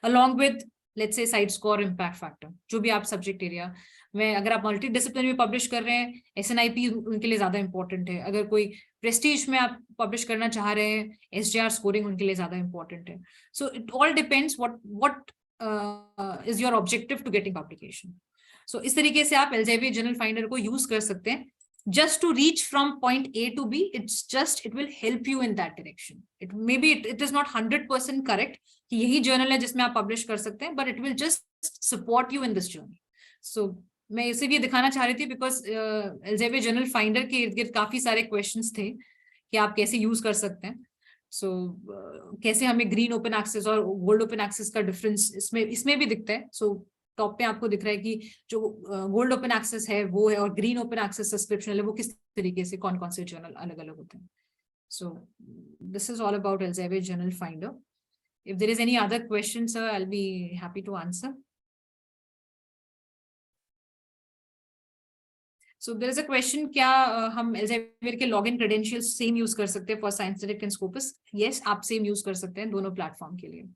along with let's say site score, impact factor. जो भी आप सब्जेक्ट एरिया में, अगर आप मल्टी डिसिप्लिन में पब्लिश कर रहे हैं, SNIP उनके लिए ज्यादा इंपॉर्टेंट है। अगर कोई प्रेस्टीज में आप पब्लिश करना चाह रहे हैं, SGR स्कोरिंग उनके लिए ज्यादा इंपॉर्टेंट है। So it all depends what is your objective to getting publication. So इस तरीके से आप Elsevier Journal Finder को यूज कर सकते हैं just to reach from point A to B. It will help you in that direction. It maybe it is not 100% correct कि यही जर्नल है जिसमें आप पब्लिश कर सकते हैं, but it will just support you in this journey. So मैं इसे भी दिखाना चाह रही थी because Elsevier Journal Finder के इर्द गिर्द काफी सारे क्वेश्चंस थे कि आप कैसे यूज कर सकते हैं। सो कैसे हमें ग्रीन ओपन एक्सेस और गोल्ड ओपन एक्सेस का डिफरेंस इसमें भी दिखता है। सो टॉप पे आपको दिख रहा है कि जो गोल्ड ओपन एक्सेस है वो है, और ग्रीन ओपन एक्सेस सब्सक्रिप्शन है वो किस तरीके से कौन कौन से जर्नल अलग अलग होते हैं। सो this is all about Elsevier Journal Finder. If there is any other question, sir, I'll be happy to answer. So there is a question, क्या हम Elsevier के लॉगिन क्रेडेंशियल्स सेम यूज कर सकते हैं for scientific and Scopus? Yes, आप same use कर सकते हैं दोनों प्लेटफॉर्म के लिए।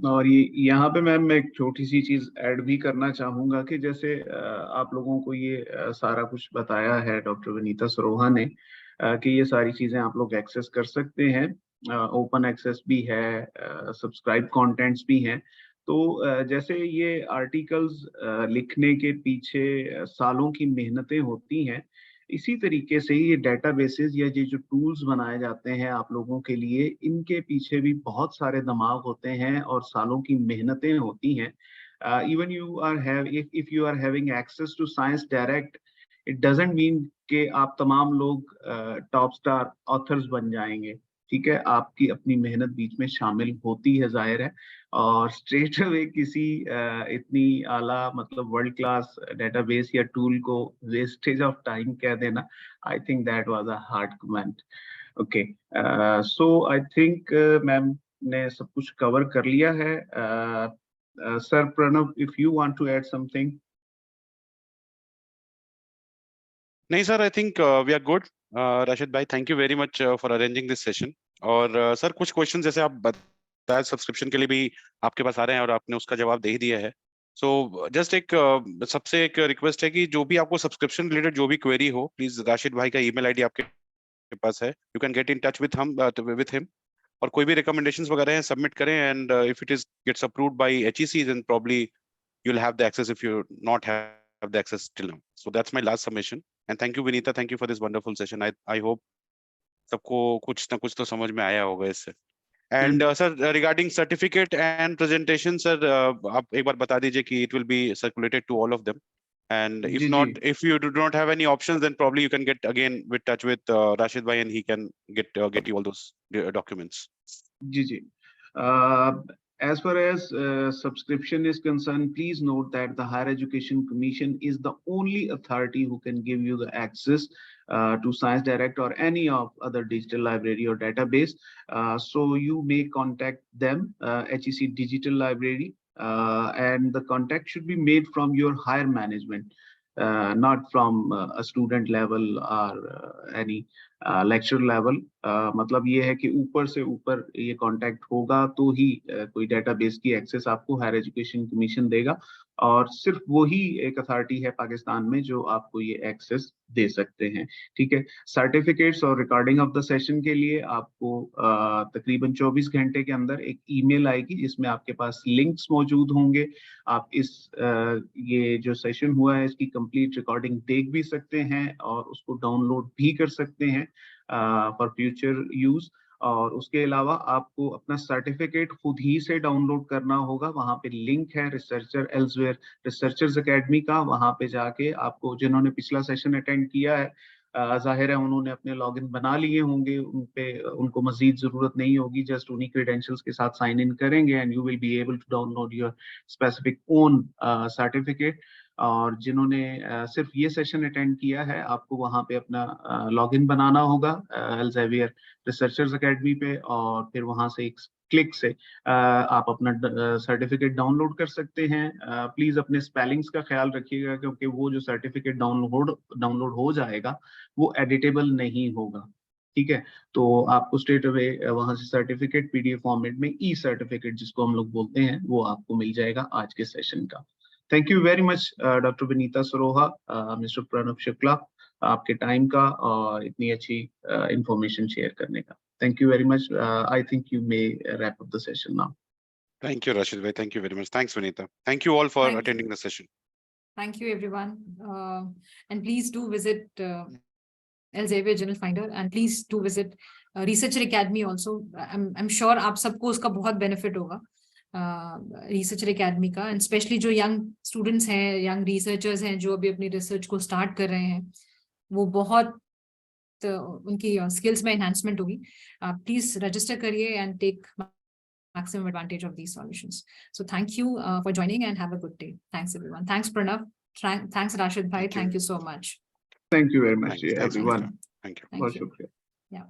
और ये यहाँ पे मैम मैं एक छोटी सी चीज ऐड भी करना चाहूंगा कि जैसे आप लोगों को ये सारा कुछ बताया है डॉक्टर विनीता सरोहा ने कि ये सारी चीजें आप लोग एक्सेस कर सकते हैं, ओपन एक्सेस भी है, सब्सक्राइब कंटेंट्स भी हैं। तो जैसे ये आर्टिकल्स लिखने के पीछे सालों की मेहनतें होती हैं, इसी तरीके से ये डेटाबेसेस या ये जो टूल्स बनाए जाते हैं आप लोगों के लिए, इनके पीछे भी बहुत सारे दिमाग होते हैं और सालों की मेहनतें होती हैं। Even you are if you are having access to Science Direct, it doesn't mean कि आप तमाम लोग टॉप स्टार ऑथर्स बन जाएंगे। ठीक है, आपकी अपनी मेहनत बीच में शामिल होती है, जाहिर है। और स्ट्रेट अवे किसी इतनी आला मतलब वर्ल्ड क्लास डेटाबेस या टूल को वेस्टेज ऑफ टाइम कह देना, I think that was a hard comment. Okay, so I think ma'am ने सब कुछ कवर कर लिया है। Sir Pranav, if you want to add something. नहीं sir, I think we are good. Rashid भाई, thank you very much for arranging this session. और sir कुछ क्वेश्चन जैसे आप बताया सब्सक्रिप्शन के लिए भी आपके पास आ रहे हैं और आपने उसका जवाब दे ही दिया है। सो जस्ट एक सबसे एक रिक्वेस्ट है कि जो भी आपको सब्सक्रिप्शन रिलेटेड जो भी क्वेरी हो, प्लीज राशिद भाई का ईमेल आईडी आपके पास है, you can get in touch with him. और कोई भी recommendations वगैरह हैं submit करें, and if it is gets approved by HEC, then probably you'll have the access if you not have the access till now. So that's my last submission. And thank you, Vinita. Thank you for this wonderful session. I hope सबको कुछ ना कुछ तो समझ में आया होगा इससे. And sir, regarding certificate and presentation, sir, आप एक बार बता दीजिए कि it will be circulated to all of them. And if not, if you do not have any options, then probably you can get again with touch with Rashid Bhai, and he can get you all those documents. जी. As far as subscription is concerned, please note that the Higher Education Commission is the only authority who can give you the access to Science Direct or any of other digital library or database. So you may contact them, HEC Digital Library, and the contact should be made from your higher management, not from a student level or any lecture level. मतलब ये है कि ऊपर से ऊपर ये contact होगा तो ही कोई डेटाबेस की एक्सेस आपको हायर एजुकेशन कमीशन देगा, और सिर्फ वही एक अथॉरिटी है पाकिस्तान में जो आपको ये एक्सेस दे सकते हैं. ठीक है. सर्टिफिकेट्स और रिकॉर्डिंग ऑफ द सेशन के लिए आपको तकरीबन 24 घंटे के अंदर एक ईमेल आएगी जिसमें आपके पास लिंक्स मौजूद होंगे. आप इस ये जो सेशन हुआ है इसकी कंप्लीट रिकॉर्डिंग देख भी सकते हैं और उसको डाउनलोड भी कर सकते हैं फॉर फ्यूचर यूज. और उसके अलावा आपको अपना सर्टिफिकेट खुद ही से डाउनलोड करना होगा. वहां पे लिंक है रिसर्चर एल्सवेयर रिसर्चर्स एकेडमी का. वहां पे जाके आपको, जिन्होंने पिछला सेशन अटेंड किया है, जाहिर है उन्होंने अपने लॉगिन बना लिए होंगे, उनको मजीद जरूरत नहीं होगी. जस्ट उन्हीं क्रेडेंशियल्स के साथ साइन इन करेंगे and you will be able to download your specific own certificate. और जिन्होंने सिर्फ ये सेशन अटेंड किया है, आपको वहां पे अपना लॉगिन बनाना होगा एल्सेवियर रिसर्चर्स एकेडमी पे, और फिर वहां से एक क्लिक से आप अपना सर्टिफिकेट डाउनलोड कर सकते हैं. प्लीज अपने स्पेलिंग्स का ख्याल रखिएगा, क्योंकि वो जो सर्टिफिकेट डाउनलोड हो जाएगा वो एडिटेबल नहीं होगा. ठीक है. तो आपको स्ट्रेट अवे वहां से सर्टिफिकेट पीडीएफ फॉर्मेट में ई सर्टिफिकेट जिसको हम लोग बोलते हैं वो आपको मिल जाएगा आज के सेशन का. Thank you very much doctor Vinita Saroha, mister Pranav Shukla, आपके टाइम का और इतनी अच्छी इंफॉर्मेशन शेयर करने का. Thank you very much. I think you may wrap up the session now. Thank you, Rashid bhai. Thank you very much. Thanks, Vinita. Thank you all for attending the session. Thank you, everyone. And please do visit Elsevier Journal Finder, and please do visit Researcher Academy also. I'm sure आप सबको उसका बहुत benefit होगा Researcher Academy का, and especially जो young students हैं, young researchers हैं जो अभी अपनी research को start कर रहे हैं, वो बहुत उनकी स्किल्स में एनहांसमेंट होगी. प्लीज रजिस्टर करिए and take maximum advantage of these solutions. So thank you for joining and have a good day. Thanks everyone. Thanks Pranav. Thanks Rashid bhai. Thank you so much. Thank you very much everyone. Thank you. Thank you. Yeah.